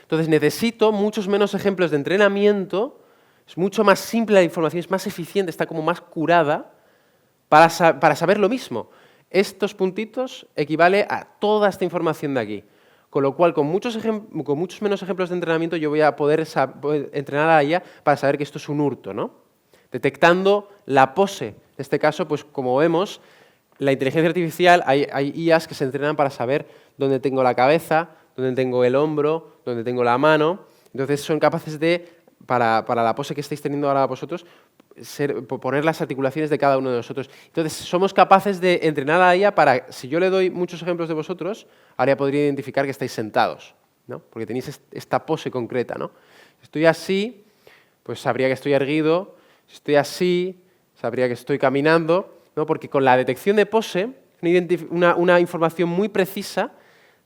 Entonces necesito muchos menos ejemplos de entrenamiento, es mucho más simple la información, es más eficiente, está como más curada para saber lo mismo. Estos puntitos equivale a toda esta información de aquí. Con lo cual, con muchos menos ejemplos de entrenamiento, yo voy a poder entrenar a ella para saber que esto es un hurto, ¿no? detectando la pose. En este caso, pues como vemos, la inteligencia artificial, hay IAs que se entrenan para saber dónde tengo la cabeza, dónde tengo el hombro, dónde tengo la mano. Entonces son capaces de, para la pose que estáis teniendo ahora vosotros, poner las articulaciones de cada uno de nosotros. Entonces somos capaces de entrenar a la IA para, si yo le doy muchos ejemplos de vosotros, ahora ya podría identificar que estáis sentados, ¿no? Porque tenéis esta pose concreta, ¿no? Si estoy así, pues sabría que estoy erguido. Si estoy así, sabría que estoy caminando, ¿no? Porque con la detección de pose, una información muy precisa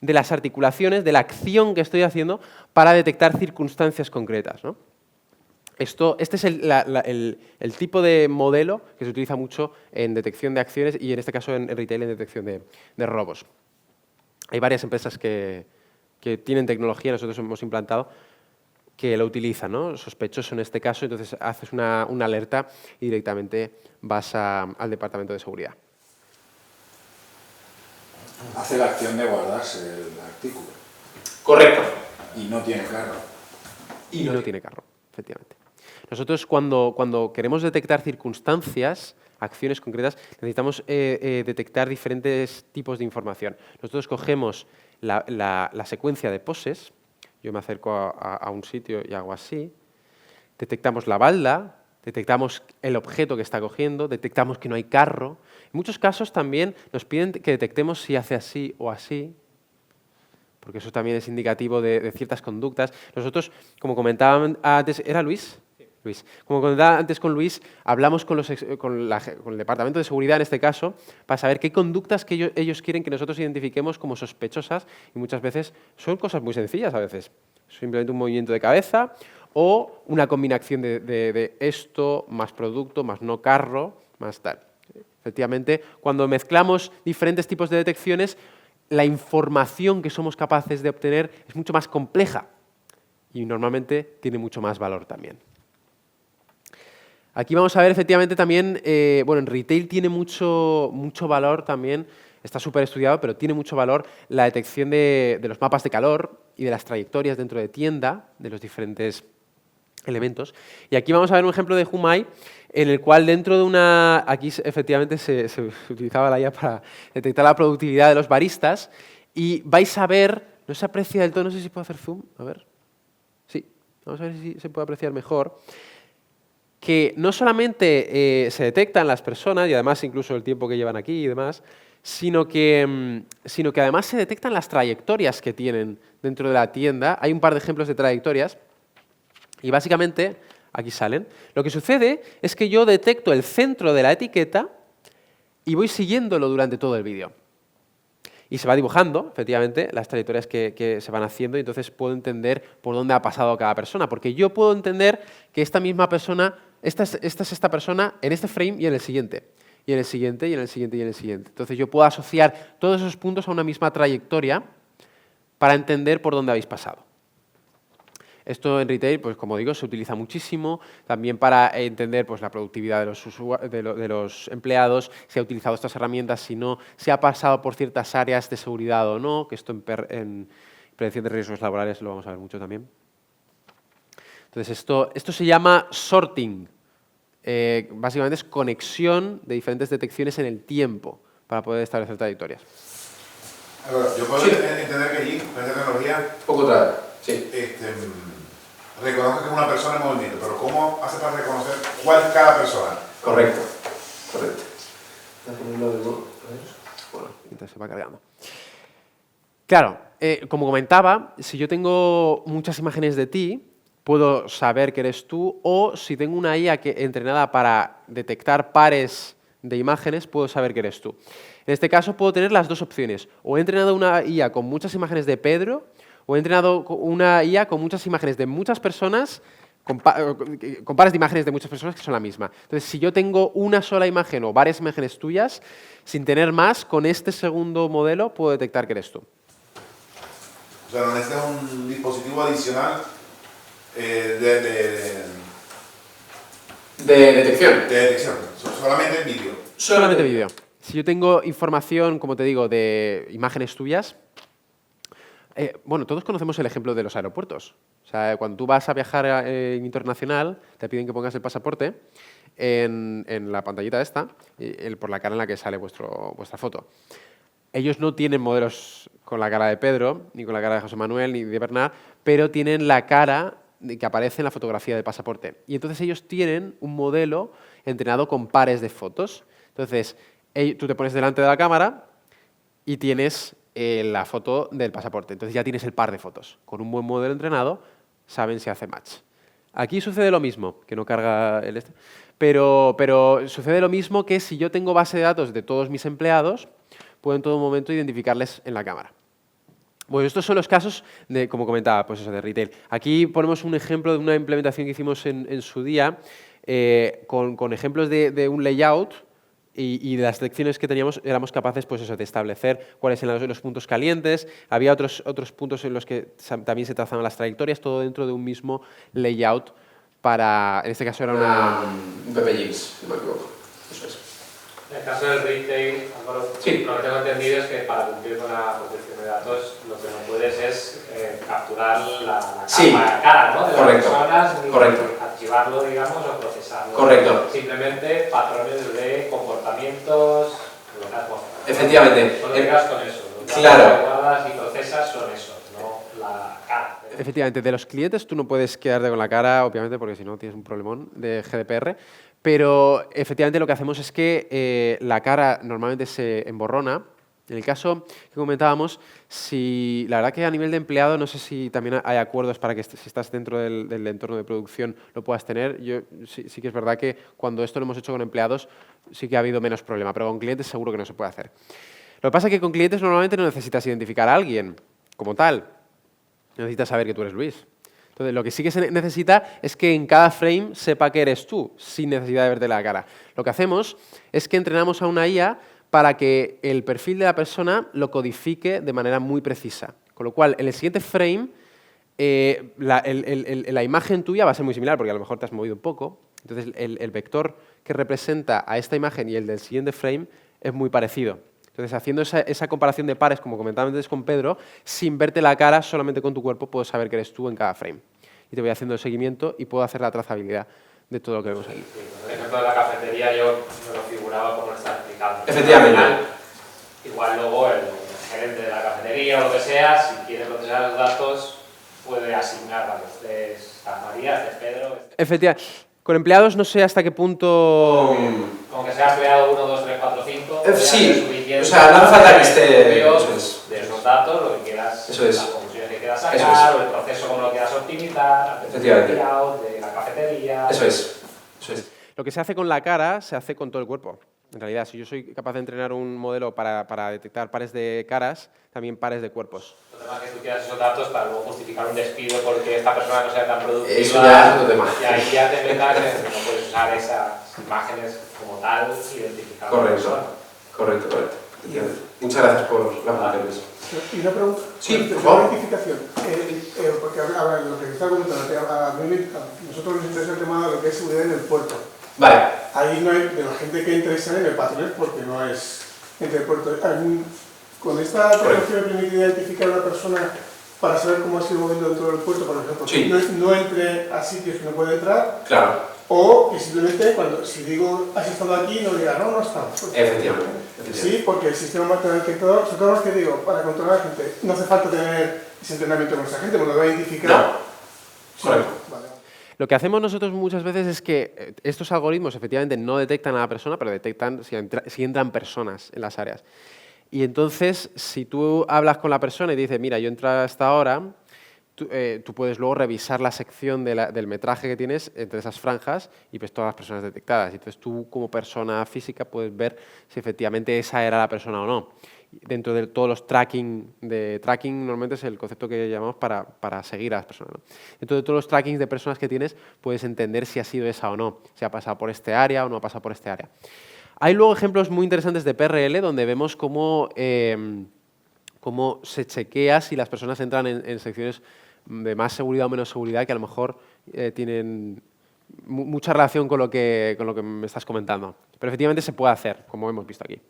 de las articulaciones, de la acción que estoy haciendo para detectar circunstancias concretas, ¿no? Este es el tipo de modelo que se utiliza mucho en detección de acciones y en este caso en retail en detección de robos. Hay varias empresas que tienen tecnología, nosotros hemos implantado, que lo utilizan, ¿no? Sospechoso en este caso, entonces haces una alerta y directamente vas al departamento de seguridad. Hace la acción de guardarse el artículo. Correcto. Y no tiene carro. Y no tiene carro, efectivamente. Nosotros cuando queremos detectar circunstancias, acciones concretas, necesitamos detectar diferentes tipos de información. Nosotros cogemos la secuencia de poses, yo me acerco a un sitio y hago así, detectamos la balda, detectamos el objeto que está cogiendo, detectamos que no hay carro. En muchos casos también nos piden que detectemos si hace así o así, porque eso también es indicativo de ciertas conductas. Nosotros, como comentaba antes, ¿era Luis? Sí. Luis. Como comentaba antes con Luis, hablamos con el Departamento de Seguridad, en este caso, para saber qué conductas que ellos quieren que nosotros identifiquemos como sospechosas, y muchas veces son cosas muy sencillas a veces. Simplemente un movimiento de cabeza o una combinación de esto, más producto, más no carro, más tal. Efectivamente, cuando mezclamos diferentes tipos de detecciones, la información que somos capaces de obtener es mucho más compleja y normalmente tiene mucho más valor también. Aquí vamos a ver efectivamente también, bueno, en retail tiene mucho valor también, está súper estudiado, pero tiene mucho valor la detección de los mapas de calor y de las trayectorias dentro de tienda, de los diferentes elementos. Y aquí vamos a ver un ejemplo de Humai, en el cual dentro de aquí efectivamente se utilizaba la IA para detectar la productividad de los baristas, y vais a ver, no se aprecia del todo, no sé si puedo hacer zoom, a ver, sí, vamos a ver si se puede apreciar mejor, que no solamente se detectan las personas, y además incluso el tiempo que llevan aquí y demás, sino que además se detectan las trayectorias que tienen dentro de la tienda. Hay un par de ejemplos de trayectorias, y básicamente, aquí salen, lo que sucede es que yo detecto el centro de la etiqueta y voy siguiéndolo durante todo el vídeo. Y se va dibujando, efectivamente, las trayectorias que se van haciendo, y entonces puedo entender por dónde ha pasado cada persona, porque yo puedo entender que esta misma persona, esta es esta persona en este frame y en el siguiente, y en el siguiente, y en el siguiente, y en el siguiente. Entonces yo puedo asociar todos esos puntos a una misma trayectoria para entender por dónde habéis pasado. Esto en retail, pues como digo, se utiliza muchísimo, también para entender pues, la productividad de los empleados, si ha utilizado estas herramientas, si no, si ha pasado por ciertas áreas de seguridad o no, que esto en prevención de riesgos laborales lo vamos a ver mucho también. Entonces esto se llama sorting, básicamente es conexión de diferentes detecciones en el tiempo para poder establecer trayectorias. Ahora, yo puedo entender que allí, con esta tecnología, Poco tarde, sí. Reconozco que es una persona en movimiento, pero ¿cómo hace para reconocer cuál es cada persona? Correcto. Correcto. Bueno, mientras se va cargando. Claro, como comentaba, si yo tengo muchas imágenes de ti, puedo saber que eres tú, o si tengo una IA entrenada para detectar pares de imágenes, puedo saber que eres tú. En este caso puedo tener las dos opciones. O he entrenado una IA con muchas imágenes de Pedro, o he entrenado una IA con muchas imágenes de muchas personas, con pares de imágenes de muchas personas que son la misma. Entonces, si yo tengo una sola imagen o varias imágenes tuyas, sin tener más, con este segundo modelo puedo detectar que eres tú. O sea, no necesitas un dispositivo adicional De detección. de detección, solamente vídeo. Solamente vídeo. Si yo tengo información, como te digo, de imágenes tuyas, bueno, todos conocemos el ejemplo de los aeropuertos. O sea, cuando tú vas a viajar internacional, te piden que pongas el pasaporte en la pantallita esta, por la cara en la que sale vuestra foto. Ellos no tienen modelos con la cara de Pedro, ni con la cara de José Manuel, ni de Bernard, pero tienen la cara que aparece en la fotografía del pasaporte. Y entonces ellos tienen un modelo entrenado con pares de fotos. Entonces, tú te pones delante de la cámara y tienes la foto del pasaporte. Entonces ya tienes el par de fotos. Con un buen modelo entrenado, saben si hace match. Aquí sucede lo mismo, que no carga pero sucede lo mismo que si yo tengo base de datos de todos mis empleados, puedo en todo momento identificarles en la cámara. Bueno, estos son los casos de, como comentaba, pues eso, de retail. Aquí ponemos un ejemplo de una implementación que hicimos en su día con ejemplos de un layout y de las lecciones que teníamos éramos capaces pues eso, de establecer cuáles eran los puntos calientes. Había otros puntos en los que también se trazaban las trayectorias, todo dentro de un mismo layout para, en este caso era un Pepe Jeans, si no me equivoco. Eso es. En el caso del retail, Álvaro, Sí. lo que tengo entendido es que para cumplir con la protección de datos, lo que no puedes es capturar la Sí. cara, ¿no? De Correcto. las personas, ni Correcto. archivarlo, digamos, o procesarlo. Correcto. Simplemente patrones de comportamientos, lo que has mostrado. Efectivamente. No te quedas con eso. Los datos Claro. que guardas y procesas son esos, no la cara. Efectivamente, de los clientes tú no puedes quedarte con la cara, obviamente, porque si no tienes un problemón de GDPR, pero efectivamente lo que hacemos es que la cara normalmente se emborrona. En el caso que comentábamos, la verdad que a nivel de empleado no sé si también hay acuerdos para que si estás dentro del entorno de producción lo puedas tener. Yo sí que es verdad que cuando esto lo hemos hecho con empleados sí que ha habido menos problema, pero con clientes seguro que no se puede hacer. Lo que pasa es que con clientes normalmente no necesitas identificar a alguien como tal. Necesitas saber que tú eres Luis. Entonces, lo que sí que se necesita es que en cada frame sepa que eres tú, sin necesidad de verte la cara. Lo que hacemos es que entrenamos a una IA para que el perfil de la persona lo codifique de manera muy precisa. Con lo cual, en el siguiente frame, la imagen tuya va a ser muy similar, porque a lo mejor te has movido un poco. Entonces, el vector que representa a esta imagen y el del siguiente frame es muy parecido. Entonces, haciendo esa comparación de pares, como comentaba antes con Pedro, sin verte la cara, solamente con tu cuerpo puedo saber que eres tú en cada frame. Y te voy haciendo el seguimiento y puedo hacer la trazabilidad de todo lo que vemos aquí. Por ejemplo, de la cafetería yo me lo figuraba como lo está explicando. Efectivamente. Al final, igual luego el gerente de la cafetería o lo que sea, si quiere procesar los datos, puede asignar a los de María, de Pedro. Efectivamente. Con empleados no sé hasta qué punto... Como que sea empleado 1, 2, 3, 4, 5. Sí, o sea, no hace falta que esté... Eso es. De esos datos, lo que quieras, Eso es. las conclusiones que quieras sacar, Eso es. o el proceso como lo quieras optimizar, Efectivamente. de la cafetería. Eso es. Eso es. Lo que se hace con la cara se hace con todo el cuerpo. En realidad, si yo soy capaz de entrenar un modelo para detectar pares de caras, también pares de cuerpos. El tema es que tú quieras esos datos para luego justificar un despido porque esta persona no sea tan productiva. Eso ya es otro tema. Y ahí ya te metas en que no puedes usar esas imágenes como tal identificadas. Correcto. Correcto. Muchas gracias por las preguntas. Y una pregunta. Sí, por de favor. rectificación. Porque ahora lo que está comentando, a nosotros nos interesa el tema de lo que es seguridad en el puerto. Vale. Ahí no hay de la gente que entra y sale en el patrón porque no es entre el puerto. Con esta tecnología permite identificar a una persona para saber cómo ha sido moviendo dentro del puerto, por ejemplo, Sí. que no entre a sitios que no puede entrar, Claro. o que simplemente si digo has estado aquí, no diga no está. Efectivamente. Sí, porque el sistema más detectador, sobre todo los que digo, para controlar a la gente, no hace falta tener ese entrenamiento con esa gente, porque lo va a identificar. No. Sí, Correcto. vale. Lo que hacemos nosotros muchas veces es que estos algoritmos efectivamente no detectan a la persona, pero detectan si entran personas en las áreas. Y entonces, si tú hablas con la persona y dices, mira, yo entro a esta hora, tú puedes luego revisar la sección del metraje que tienes entre esas franjas y ves todas las personas detectadas. Y entonces tú, como persona física, puedes ver si efectivamente esa era la persona o no. Dentro de todos los tracking normalmente es el concepto que llamamos para seguir a las personas, ¿no? Dentro de todos los trackings de personas que tienes, puedes entender si ha sido esa o no, si ha pasado por este área o no ha pasado por este área. Hay luego ejemplos muy interesantes de PRL donde vemos cómo se chequea si las personas entran en secciones de más seguridad o menos seguridad que a lo mejor tienen mucha relación con lo que me estás comentando. Pero efectivamente se puede hacer, como hemos visto aquí.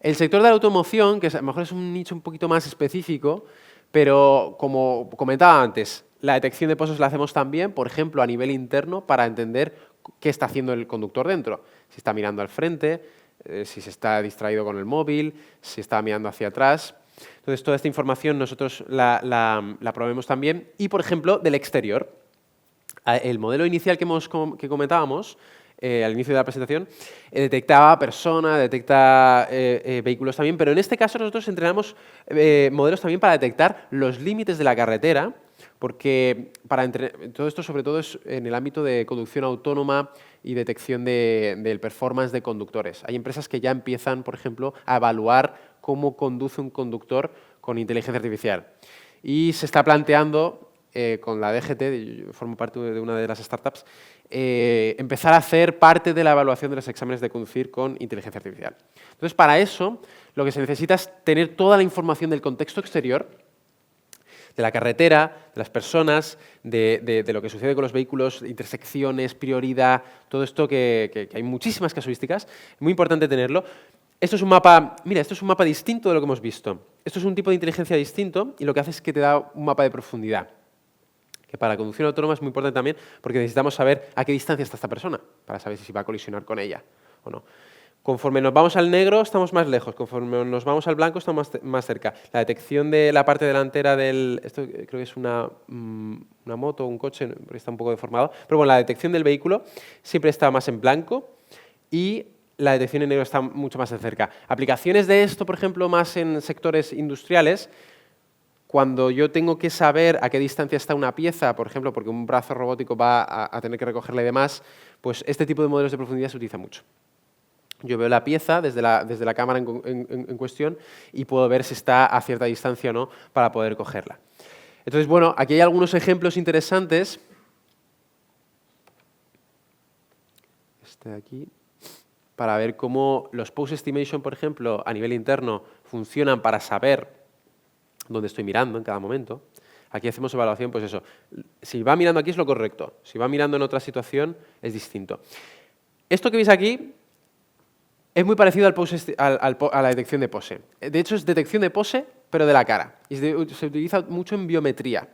El sector de la automoción, que a lo mejor es un nicho un poquito más específico, pero como comentaba antes, La detección de poses la hacemos también, por ejemplo, a nivel interno para entender qué está haciendo el conductor dentro. Si está mirando al frente, si se está distraído con el móvil, si está mirando hacia atrás. Entonces, toda esta información nosotros la proveemos también. Y, por ejemplo, del exterior. El modelo inicial que comentábamos, al inicio de la presentación, detectaba personas, detecta vehículos también, pero en este caso nosotros entrenamos modelos también para detectar los límites de la carretera, porque todo esto sobre todo es en el ámbito de conducción autónoma y detección del performance de conductores. Hay empresas que ya empiezan, por ejemplo, a evaluar cómo conduce un conductor con inteligencia artificial. Y se está planteando, con la DGT, yo formo parte de una de las startups, empezar a hacer parte de la evaluación de los exámenes de conducir con inteligencia artificial. Entonces, para eso, lo que se necesita es tener toda la información del contexto exterior, de la carretera, de las personas, de lo que sucede con los vehículos, intersecciones, prioridad, todo esto que hay muchísimas casuísticas. Es muy importante tenerlo. Esto es un mapa, mira, esto es un mapa distinto de lo que hemos visto. Esto es un tipo de inteligencia distinto y lo que hace es que te da un mapa de profundidad. Que para la conducción autónoma es muy importante también porque necesitamos saber a qué distancia está esta persona para saber si va a colisionar con ella o no. Conforme nos vamos al negro estamos más lejos, conforme nos vamos al blanco estamos más cerca. La detección de la parte delantera esto creo que es una moto o un coche, porque está un poco deformado, pero bueno, la detección del vehículo siempre está más en blanco y la detección en negro está mucho más de cerca. Aplicaciones de esto, por ejemplo, más en sectores industriales, cuando yo tengo que saber a qué distancia está una pieza, por ejemplo, porque un brazo robótico va a tener que recogerla y demás, pues este tipo de modelos de profundidad se utiliza mucho. Yo veo la pieza desde la cámara en cuestión y puedo ver si está a cierta distancia o no para poder cogerla. Entonces, bueno, aquí hay algunos ejemplos interesantes. Este de aquí. Para ver cómo los pose estimation, por ejemplo, a nivel interno, funcionan para saber dónde estoy mirando en cada momento. Aquí hacemos evaluación, pues eso. Si va mirando aquí es lo correcto. Si va mirando en otra situación es distinto. Esto que veis aquí es muy parecido a la detección de pose. De hecho, es detección de pose, pero de la cara. Y se utiliza mucho en biometría.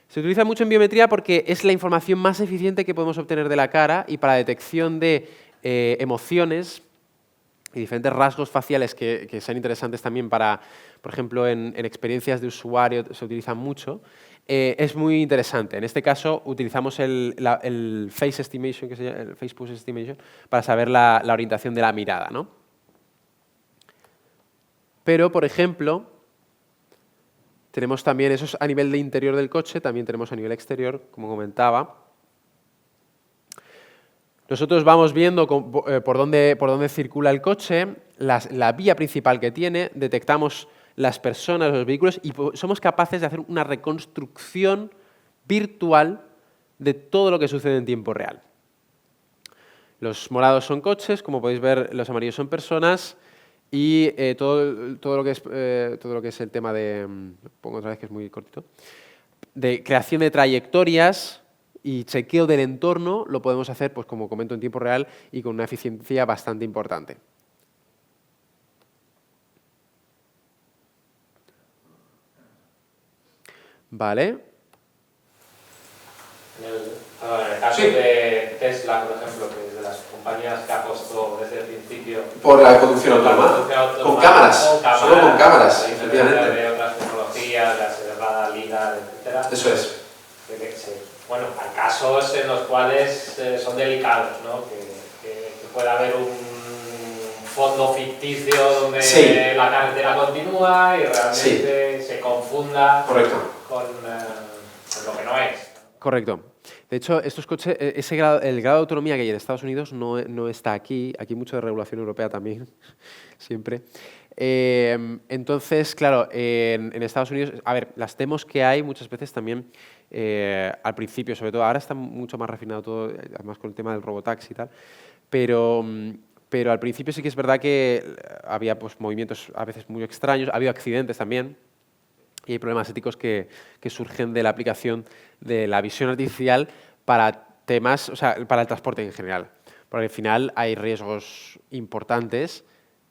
Se utiliza mucho en biometría porque es la información más eficiente que podemos obtener de la cara y para detección de emociones y diferentes rasgos faciales que sean interesantes también para, por ejemplo, en experiencias de usuario se utilizan mucho, es muy interesante. En este caso utilizamos el face estimation, que se llama el face pose estimation, para saber la orientación de la mirada, ¿no? Pero, por ejemplo, tenemos también, eso es a nivel de interior del coche, también tenemos a nivel exterior, como comentaba. Nosotros vamos viendo por dónde circula el coche, la vía principal que tiene, detectamos las personas, los vehículos y somos capaces de hacer una reconstrucción virtual de todo lo que sucede en tiempo real. Los morados son coches, como podéis ver, los amarillos son personas y todo lo que es el tema de, pongo otra vez que es muy cortito, de creación de trayectorias y chequeo del entorno lo podemos hacer, pues como comento, en tiempo real y con una eficiencia bastante importante. Vale. En el caso de Tesla, por ejemplo, que es de las compañías que apostó desde el principio por la conducción autónoma, con cámaras, solo con cámaras, efectivamente. De otras tecnologías, la acelerada, LIDAR, etc. Eso es. Bueno, hay casos en los cuales son delicados, ¿no? Que puede haber un fondo ficticio donde la carretera continúa y realmente se confunda con lo que no es. Correcto. De hecho, estos coches, el grado de autonomía que hay en Estados Unidos no está aquí. Aquí hay mucho de regulación europea también, siempre. Entonces, claro, en Estados Unidos, a ver, las demos que hay muchas veces también, al principio, sobre todo, ahora está mucho más refinado todo, además con el tema del robotaxi y tal, pero al principio sí que es verdad que había pues, movimientos a veces muy extraños, ha habido accidentes también, y hay problemas éticos que surgen de la aplicación de la visión artificial para temas, o sea, para el transporte en general. Porque al final hay riesgos importantes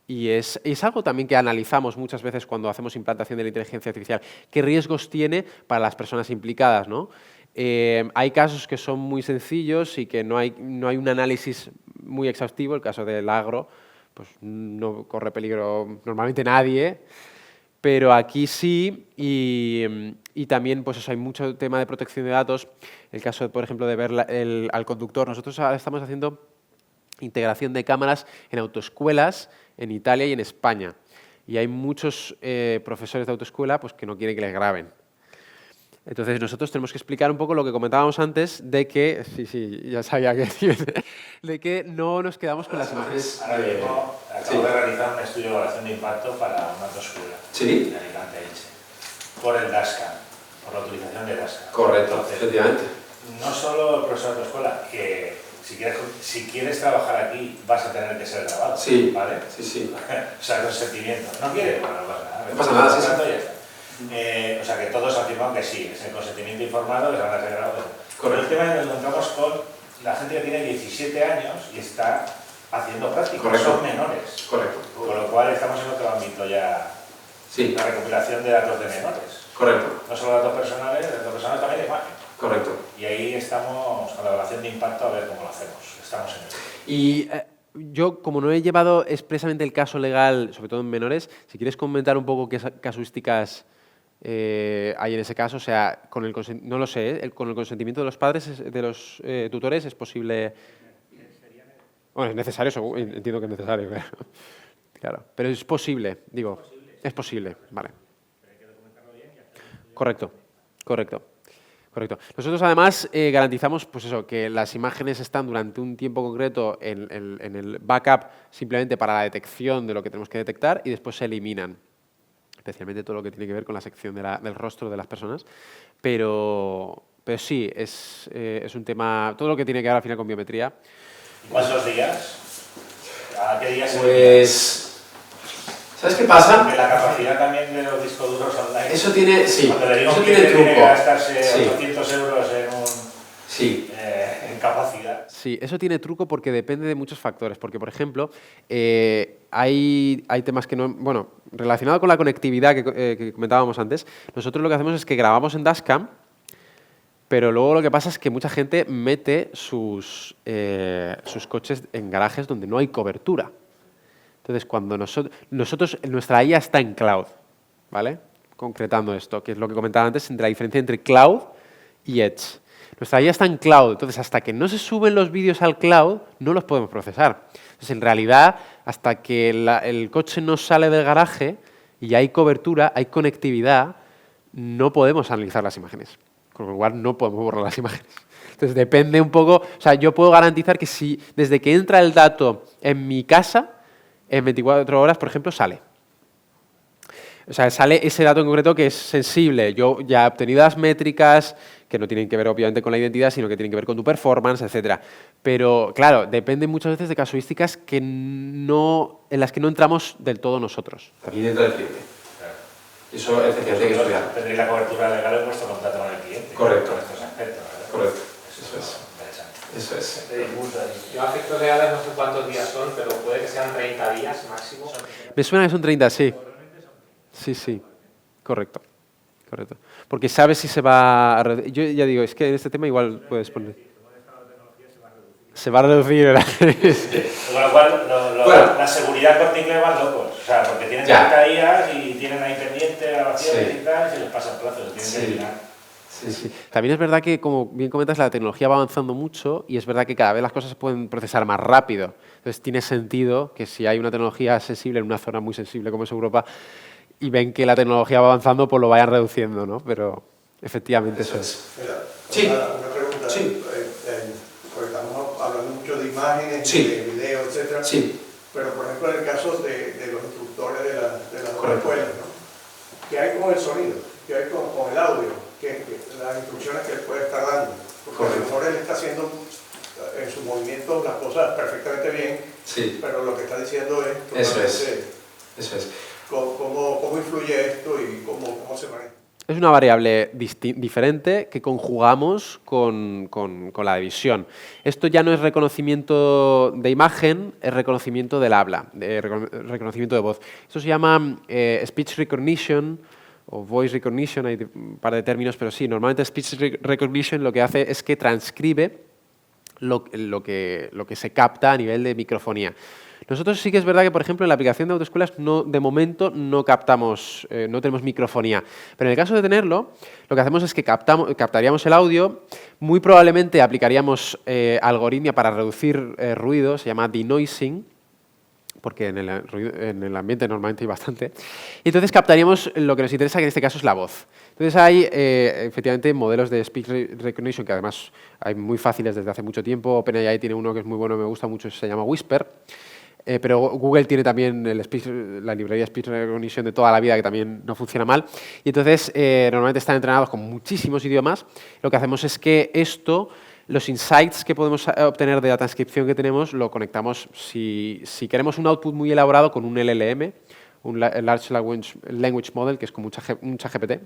es algo también que analizamos muchas veces cuando hacemos implantación de la inteligencia artificial. ¿Qué riesgos tiene para las personas implicadas, ¿no? Hay casos que son muy sencillos y que no hay un análisis muy exhaustivo. El caso del agro, pues no corre peligro normalmente nadie, pero aquí sí, y también pues eso, hay mucho tema de protección de datos. El caso, por ejemplo, de ver al conductor. Nosotros ahora estamos haciendo integración de cámaras en autoescuelas en Italia y en España. Y hay muchos profesores de autoescuela pues, que no quieren que les graben. Entonces nosotros tenemos que explicar un poco lo que comentábamos antes de que, sí, ya sabía que de que no nos quedamos con las imágenes. Ahora mismo acabo de realizar un estudio de evaluación de impacto para una autoescuela en Alicante, Elche, por el Dashcam, por la utilización de Dashcam. Correcto, entonces, efectivamente. No solo el profesor de autoescuela, que si quieres trabajar aquí vas a tener que ser grabado, ¿vale? Sí. O sea, consentimiento. ¿No quieres? Bueno, no pasa nada. No pasa nada, sí. Ya está. O sea, que todos afirman que sí, es el consentimiento informado que se van a ser grabados. Pero el tema es que nos encontramos con la gente que tiene 17 años y está haciendo prácticas, son menores. Correcto. Con lo cual estamos en otro ámbito ya, la recopilación de datos de menores. Correcto. No solo datos personales también de imagen. Correcto. Y ahí estamos con la evaluación de impacto a ver cómo lo hacemos. Estamos en ello. Y yo, como no he llevado expresamente el caso legal, sobre todo en menores, si quieres comentar un poco qué casuísticas hay en ese caso, o sea, no lo sé, con el consentimiento de los padres, de los tutores, ¿es posible? Bueno, es necesario, entiendo que es necesario, claro. Pero es posible, digo, es posible, vale. Correcto. Nosotros además garantizamos pues eso, que las imágenes están durante un tiempo concreto en el backup simplemente para la detección de lo que tenemos que detectar y después se eliminan, especialmente todo lo que tiene que ver con la sección del rostro de las personas. Pero sí, es un tema, todo lo que tiene que ver al final con biometría. ¿Cuántos días? ¿A qué días se Pues... ¿Sabes qué pasa? De la capacidad también de los discos duros online. Eso tiene, Cuando le digo eso que tiene truco. Tiene que gastarse 800 euros en capacidad. Sí, eso tiene truco porque depende de muchos factores. Porque, por ejemplo, hay temas que no... Bueno, relacionado con la conectividad que comentábamos antes, nosotros lo que hacemos es que grabamos en Dashcam, pero luego lo que pasa es que mucha gente mete sus coches en garajes donde no hay cobertura. Entonces, cuando nosotros, nuestra IA está en cloud, ¿vale? Concretando esto, que es lo que comentaba antes, entre la diferencia entre cloud y edge. Nuestra IA está en cloud, entonces hasta que no se suben los vídeos al cloud, no los podemos procesar. Entonces, en realidad, hasta que el coche no sale del garaje y hay cobertura, hay conectividad, no podemos analizar las imágenes. Con lo cual, no podemos borrar las imágenes. Entonces, depende un poco... O sea, yo puedo garantizar que si desde que entra el dato en mi casa, en 24 horas, por ejemplo, sale. O sea, sale ese dato en concreto que es sensible. Yo ya he obtenido las métricas, que no tienen que ver obviamente con la identidad, sino que tienen que ver con tu performance, etc. Pero, claro, depende muchas veces de casuísticas en las que no entramos del todo nosotros. Aquí dentro del cliente. Eso es que hay que estudiar. Tendréis la cobertura legal en vuestro contrato con el cliente. Correcto. Con estos aspectos, ¿verdad? Correcto. Eso es interesante. Eso es. Yo a efectos legales no sé cuántos días son, pero puede que sean 30 días máximo. Me suena que son 30, sí. Sí. Correcto. Porque sabes si se va a... Yo ya digo, es que en este tema igual puedes poner... Se va a reducir, ¿verdad? Con lo cual, la seguridad Corte Inglés van locos. O sea, porque tienen 30 días y tienen ahí pendiente grabaciones y tal, y se les pasa el plazo, tienen que eliminar. Sí. También es verdad que, como bien comentas, la tecnología va avanzando mucho y es verdad que cada vez las cosas se pueden procesar más rápido. Entonces, tiene sentido que si hay una tecnología sensible en una zona muy sensible como es Europa y ven que la tecnología va avanzando, pues lo vayan reduciendo, ¿no? Pero, efectivamente, eso es. Mira, una pregunta. Sí. Porque estamos hablando mucho de imágenes, de video, etc. Sí. Pero, por ejemplo, en el caso de los instructores de las escuelas, ¿no? ¿Qué hay con el sonido? ¿Qué hay con el audio? Las instrucciones que él puede estar dando. Porque a lo mejor él está haciendo en su movimiento las cosas perfectamente bien, pero lo que está diciendo es... Eso es. ¿Cómo influye esto y cómo se maneja? es una variable diferente que conjugamos con la de visión. Esto ya no es reconocimiento de imagen, es reconocimiento del habla, reconocimiento de voz. Esto se llama speech recognition o voice recognition, hay un par de términos, pero sí, normalmente speech recognition lo que hace es que transcribe lo que se capta a nivel de microfonía. Nosotros sí que es verdad que, por ejemplo, en la aplicación de autoescuelas de momento no captamos, no tenemos microfonía. Pero en el caso de tenerlo, lo que hacemos es que captaríamos el audio, muy probablemente aplicaríamos algoritmia para reducir ruido, se llama denoising, porque en el ambiente normalmente hay bastante. Y entonces captaríamos lo que nos interesa, que en este caso es la voz. Entonces hay efectivamente modelos de speech recognition que además hay muy fáciles desde hace mucho tiempo. OpenAI tiene uno que es muy bueno, me gusta mucho, se llama Whisper. Pero Google tiene también la librería Speech Recognition de toda la vida, que también no funciona mal. Y entonces, normalmente están entrenados con muchísimos idiomas. Lo que hacemos es que los insights que podemos obtener de la transcripción que tenemos, lo conectamos, si queremos un output muy elaborado, con un LLM, un Large Language Model, que es como un ChatGPT.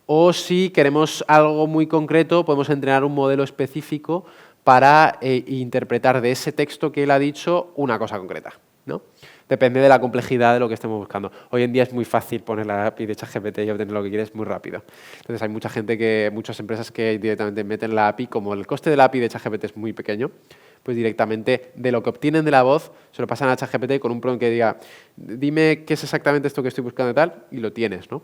O si queremos algo muy concreto, podemos entrenar un modelo específico para interpretar de ese texto que él ha dicho una cosa concreta, ¿no? Depende de la complejidad de lo que estemos buscando. Hoy en día es muy fácil poner la API de ChatGPT y obtener lo que quieres muy rápido. Entonces hay muchas empresas que directamente meten la API, como el coste de la API de ChatGPT es muy pequeño, pues directamente de lo que obtienen de la voz se lo pasan a ChatGPT con un prompt que diga, dime qué es exactamente esto que estoy buscando y tal, y lo tienes, ¿no?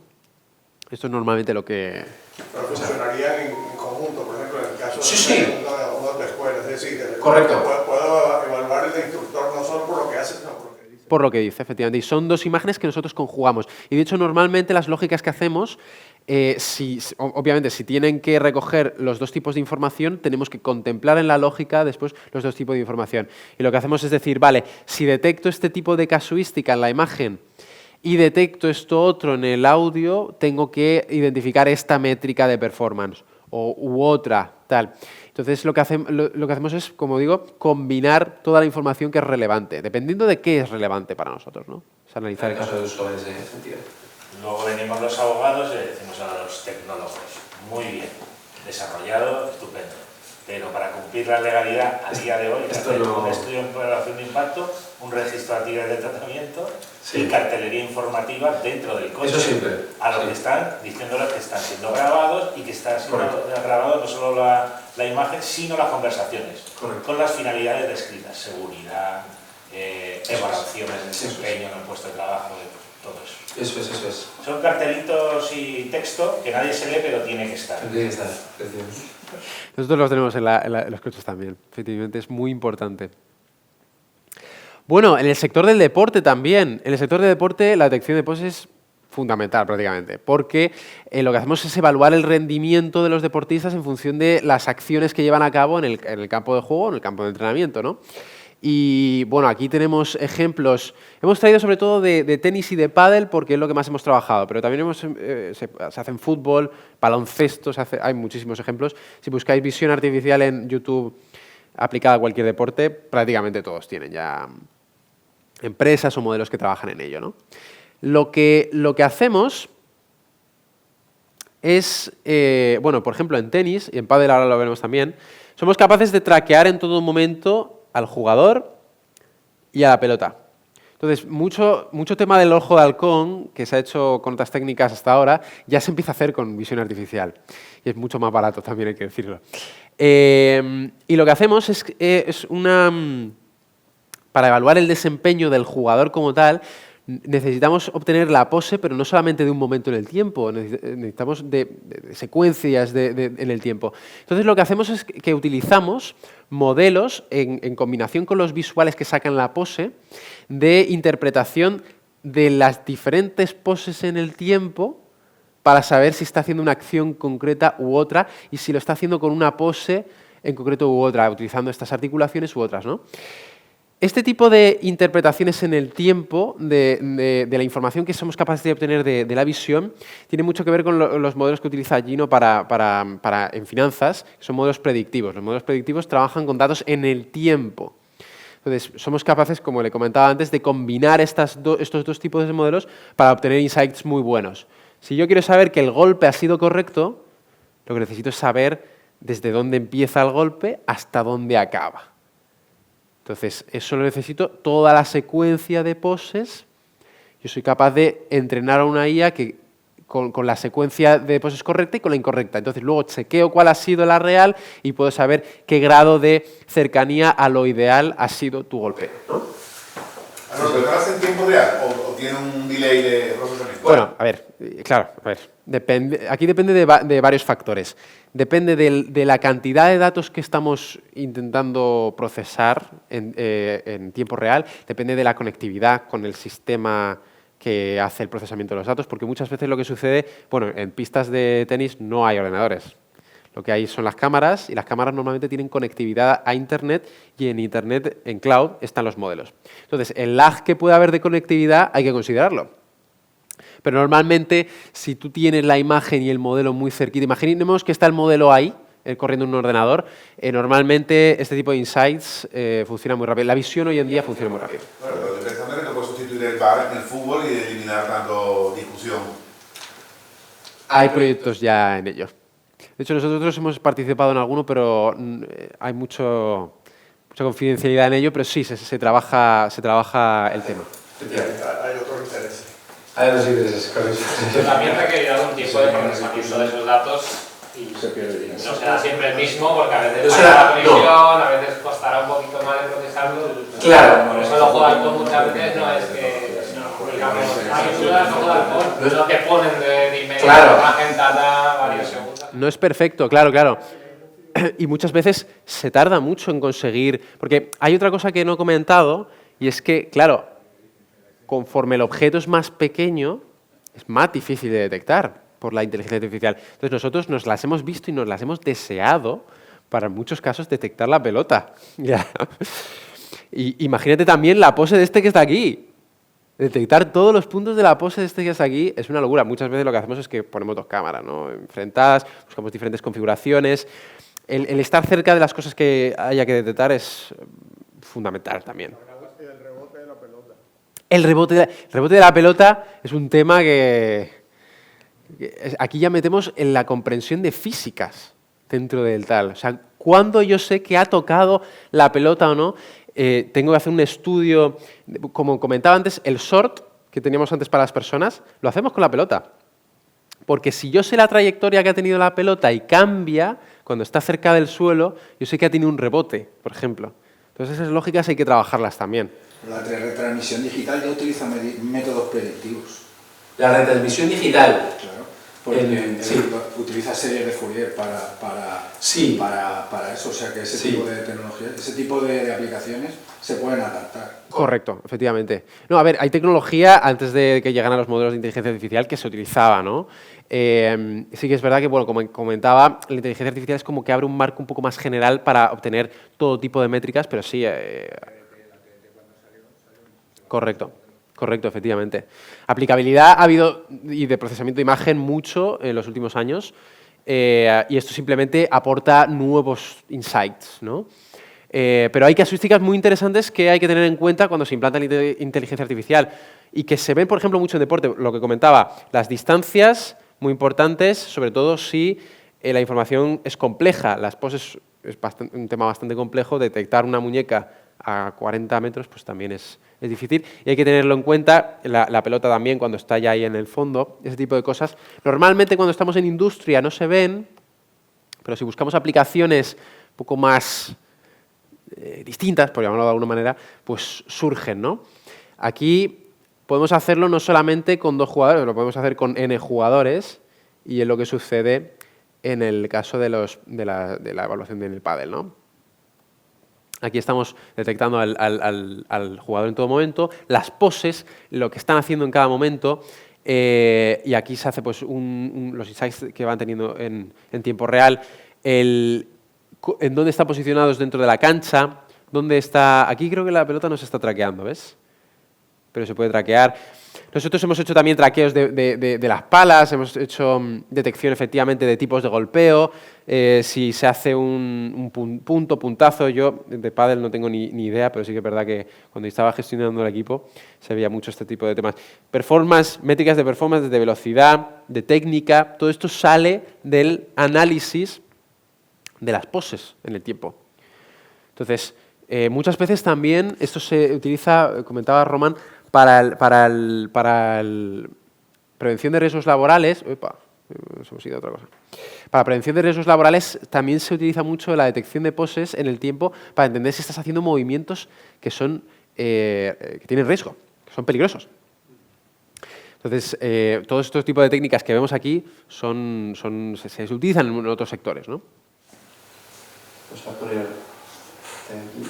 Esto es normalmente lo que... Pero funcionaría en conjunto, por ejemplo, en el caso Sí. de una escuela, es decir, Correcto. Puedo evaluar el instructor no solo por lo que hace, sino por lo que dice. Por lo que dice, efectivamente. Y son dos imágenes que nosotros conjugamos. Y de hecho, normalmente las lógicas que hacemos, obviamente, si tienen que recoger los dos tipos de información, tenemos que contemplar en la lógica después los dos tipos de información. Y lo que hacemos es decir, vale, si detecto este tipo de casuística en la imagen y detecto esto otro en el audio, tengo que identificar esta métrica de performance u otra, tal. Entonces, lo que hacemos es, como digo, combinar toda la información que es relevante, dependiendo de qué es relevante para nosotros, ¿no? Es analizar el caso de uso en ese sentido. Luego venimos los abogados y le decimos a los tecnólogos, muy bien, desarrollado, estupendo. Pero para cumplir la legalidad a día de hoy, hacer un estudio en evaluación de impacto, un registro de actividades de tratamiento y cartelería informativa dentro del código. Eso siempre. A lo que están diciéndoles que están siendo grabados y que está siendo grabado no solo la imagen, sino las conversaciones. Correcto. Con las finalidades descritas, seguridad, evaluaciones de desempeño en el puesto de trabajo, todo eso. Eso es. Son cartelitos y texto que nadie se lee, pero tiene que estar. Tiene que estar, efectivamente. Nosotros los tenemos en los coches también, efectivamente, es muy importante. Bueno, en el sector del deporte también. En el sector del deporte la detección de poses es fundamental prácticamente, porque lo que hacemos es evaluar el rendimiento de los deportistas en función de las acciones que llevan a cabo en el campo de juego, en el campo de entrenamiento, ¿no? Y bueno, aquí tenemos ejemplos. Hemos traído sobre todo de tenis y de pádel porque es lo que más hemos trabajado, pero también se hace en fútbol, baloncesto, hay muchísimos ejemplos. Si buscáis visión artificial en YouTube aplicada a cualquier deporte, prácticamente todos tienen ya empresas o modelos que trabajan en ello, ¿no? Lo que hacemos es, bueno, por ejemplo, en tenis, y en pádel ahora lo veremos también, somos capaces de traquear en todo momento al jugador y a la pelota. Entonces, mucho tema del ojo de halcón, que se ha hecho con otras técnicas hasta ahora, ya se empieza a hacer con visión artificial. Y es mucho más barato también, hay que decirlo. Y lo que hacemos es para evaluar el desempeño del jugador como tal, necesitamos obtener la pose, pero no solamente de un momento en el tiempo, necesitamos de secuencias en el tiempo. Entonces, lo que hacemos es que utilizamos modelos en combinación con los visuales que sacan la pose de interpretación de las diferentes poses en el tiempo para saber si está haciendo una acción concreta u otra y si lo está haciendo con una pose en concreto u otra, utilizando estas articulaciones u otras, ¿no? Este tipo de interpretaciones en el tiempo de la información que somos capaces de obtener de la visión tiene mucho que ver con los modelos que utiliza Gino en finanzas, que son modelos predictivos. Los modelos predictivos trabajan con datos en el tiempo. Entonces, somos capaces, como le comentaba antes, de combinar estos dos tipos de modelos para obtener insights muy buenos. Si yo quiero saber que el golpe ha sido correcto, lo que necesito es saber desde dónde empieza el golpe hasta dónde acaba. Entonces, eso lo necesito, toda la secuencia de poses. Yo soy capaz de entrenar a una IA que, con la secuencia de poses correcta y con la incorrecta. Entonces, luego chequeo cuál ha sido la real y puedo saber qué grado de cercanía a lo ideal ha sido tu golpe, ¿no? ¿Pero lo hace en tiempo real o tiene un delay de procesamiento? Bueno, a ver, claro, a ver. Aquí depende de varios factores. Depende de la cantidad de datos que estamos intentando procesar en tiempo real, depende de la conectividad con el sistema que hace el procesamiento de los datos, porque muchas veces lo que sucede, bueno, en pistas de tenis no hay ordenadores. Lo que hay son las cámaras, y las cámaras normalmente tienen conectividad a Internet, y en Internet, en cloud, están los modelos. Entonces, el lag que puede haber de conectividad hay que considerarlo. Pero normalmente, si tú tienes la imagen y el modelo muy cerquita, imaginemos que está el modelo ahí, corriendo en un ordenador, normalmente este tipo de insights funciona muy rápido. La visión hoy en día funciona muy rápido. Bueno, lo interesante es que puede sustituir el VAR en el fútbol y eliminar tanto discusión. Hay proyectos ya en ello. De hecho, nosotros hemos participado en alguno, pero hay mucha confidencialidad en ello, pero sí, se trabaja el tema. Hay otros intereses. Hay otros intereses, correcto. También requerirá algún tipo de procesamiento de esos datos y no será siempre el mismo, porque a veces falla la conexión, a veces costará un poquito más de procesarlo. Claro. Por eso el ojo de halcón muchas veces no es que publicamos ayudas, ojo de halcón, no es lo que ponen de inmediato, Claro. imagen tarda varios segundos. No es perfecto, claro. Y muchas veces se tarda mucho en conseguir... Porque hay otra cosa que no he comentado, y es que, claro, conforme el objeto es más pequeño, es más difícil de detectar por la inteligencia artificial. Entonces nosotros nos las hemos visto y nos las hemos deseado para en muchos casos detectar la pelota. Y imagínate también la pose de este que está aquí. Detectar todos los puntos de la pose de este que está aquí es una locura. Muchas veces lo que hacemos es que ponemos dos cámaras, ¿no?, enfrentadas, buscamos diferentes configuraciones. El estar cerca de las cosas que haya que detectar es fundamental también. El rebote de la pelota. El rebote de la pelota es un tema que aquí ya metemos en la comprensión de físicas dentro del tal. O sea, cuando yo sé que ha tocado la pelota o no, tengo que hacer un estudio. Como comentaba antes, el sort que teníamos antes para las personas, lo hacemos con la pelota. Porque si yo sé la trayectoria que ha tenido la pelota y cambia cuando está cerca del suelo, yo sé que ha tenido un rebote, por ejemplo. Entonces esas lógicas hay que trabajarlas también. La retransmisión digital ya utiliza métodos predictivos. La retransmisión digital. Claro, porque utiliza series de Fourier para eso, o sea que ese tipo de tecnologías, ese tipo de aplicaciones se pueden adaptar. Correcto, efectivamente. No, a ver, hay tecnología antes de que llegaran los modelos de inteligencia artificial que se utilizaba, ¿no? Sí que es verdad que, bueno, como comentaba, la inteligencia artificial es como que abre un marco un poco más general para obtener todo tipo de métricas, pero sí... Correcto, efectivamente. Aplicabilidad ha habido, y de procesamiento de imagen, mucho en los últimos años, y esto simplemente aporta nuevos insights, ¿no? Pero hay casuísticas muy interesantes que hay que tener en cuenta cuando se implanta la inteligencia artificial y que se ven, por ejemplo, mucho en deporte. Lo que comentaba, las distancias muy importantes, sobre todo si la información es compleja. Las poses es un tema bastante complejo. Detectar una muñeca a 40 metros pues también es difícil y hay que tenerlo en cuenta. La pelota también, cuando está ya ahí en el fondo, ese tipo de cosas. Normalmente cuando estamos en industria no se ven, pero si buscamos aplicaciones un poco más distintas, por llamarlo de alguna manera, pues surgen, ¿no? Aquí podemos hacerlo no solamente con 2 jugadores, lo podemos hacer con n jugadores y es lo que sucede en el caso de la evaluación en el pádel, ¿no? Aquí estamos detectando al jugador en todo momento, las poses, lo que están haciendo en cada momento, y aquí se hace pues los insights que van teniendo en tiempo real, en dónde están posicionados dentro de la cancha, dónde está... Aquí creo que la pelota no se está traqueando, ¿ves? Pero se puede traquear. Nosotros hemos hecho también traqueos de las palas, hemos hecho detección efectivamente de tipos de golpeo, si se hace un puntazo. Yo de pádel no tengo ni idea, pero sí que es verdad que cuando estaba gestionando el equipo se veía mucho este tipo de temas. Performance, métricas de performance, de velocidad, de técnica, todo esto sale del análisis de las poses en el tiempo. Entonces, muchas veces también esto se utiliza, comentaba Román, para prevención de riesgos laborales. Nos hemos ido a otra cosa. Para prevención de riesgos laborales también se utiliza mucho la detección de poses en el tiempo para entender si estás haciendo movimientos que son que tienen riesgo, que son peligrosos. Entonces, todos estos tipos de técnicas que vemos aquí se utilizan en otros sectores, ¿no? Pues va a poner aquí.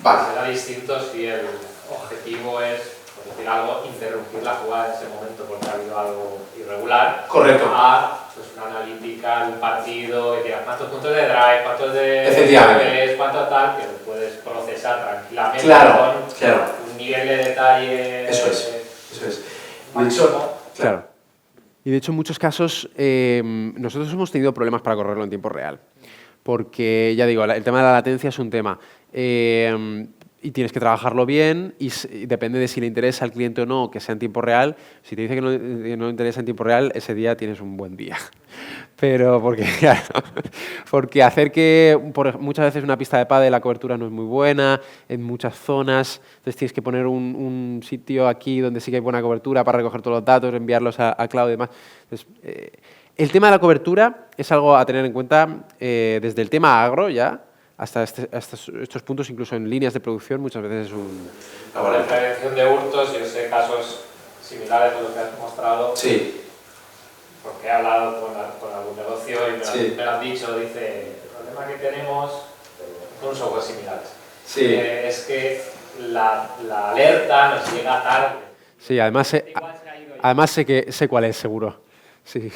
Vale. Será distinto si el objetivo es, por decir algo, interrumpir la jugada en ese momento porque ha habido algo irregular. Correcto. A pues, una analítica del partido, y cuántos puntos de drive, cuántos de Efectivamente. cuánto tal, que lo puedes procesar tranquilamente Claro. con un nivel de detalle. Eso es. Claro. Y de hecho, en muchos casos, nosotros hemos tenido problemas para correrlo en tiempo real. Porque, ya digo, el tema de la latencia es un tema. Y tienes que trabajarlo bien y depende de si le interesa al cliente o no que sea en tiempo real. Si te dice que no le interesa en tiempo real, ese día tienes un buen día. Pero porque hacer que muchas veces una pista de pádel la cobertura no es muy buena en muchas zonas, entonces tienes que poner un sitio aquí donde sí que hay buena cobertura para recoger todos los datos, enviarlos a cloud y demás. Entonces, el tema de la cobertura es algo a tener en cuenta desde el tema agro ya, hasta estos puntos, incluso en líneas de producción, muchas veces es un... La prevención de hurtos, yo sé casos similares a los que has mostrado. Sí. Porque he hablado con algún negocio y me lo han dicho, dice, el problema que tenemos con software similares es que la alerta nos llega tarde. Sí, además sé cuál es, seguro. Sí. A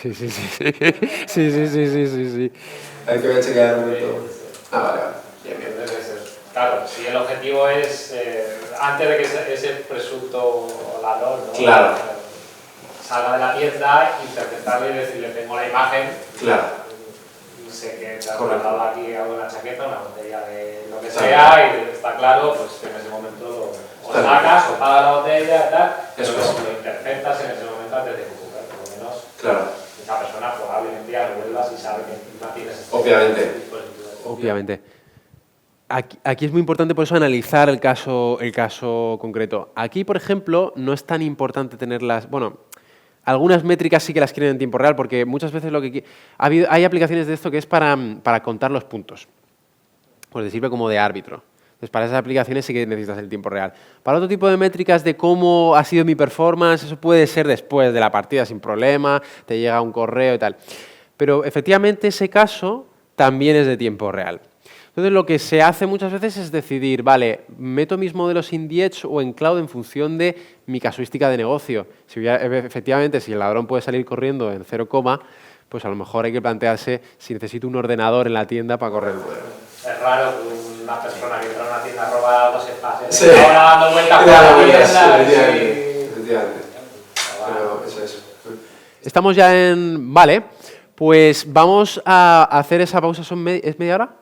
ver que voy a chequear un momento. Vale. Bien. Claro, si el objetivo es, antes de que ese presunto ladrón salga de la tienda, interpretarle y decirle, tengo la imagen, y sé que te has guardado aquí una chaqueta, una botella de lo que sea, y está claro, pues en ese momento o sacas o pagas la botella y tal, pero lo interpretas en ese momento antes de que ocurra, por lo menos esa persona probablemente ya lo vuelva si sabe que encima tienes Obviamente. Aquí es muy importante por eso analizar el caso concreto. Aquí, por ejemplo, no es tan importante tenerlas... Bueno, algunas métricas sí que las quieren en tiempo real porque muchas veces hay aplicaciones de esto que es para contar los puntos. Pues te sirve como de árbitro. Entonces, para esas aplicaciones sí que necesitas el tiempo real. Para otro tipo de métricas de cómo ha sido mi performance, eso puede ser después de la partida sin problema, te llega un correo y tal. Pero efectivamente ese caso también es de tiempo real. Entonces, lo que se hace muchas veces es decidir, vale, meto mis modelos in the edge o en cloud en función de mi casuística de negocio. Efectivamente, si el ladrón puede salir corriendo en 0, pues a lo mejor hay que plantearse si necesito un ordenador en la tienda para correr el modelo. Es raro que una persona que entra a una tienda a robar algo se pase ahora dando vueltas por la tienda. Efectivamente. Pero eso es. Estamos ya en... Vale, pues vamos a hacer esa pausa. ¿Es media hora?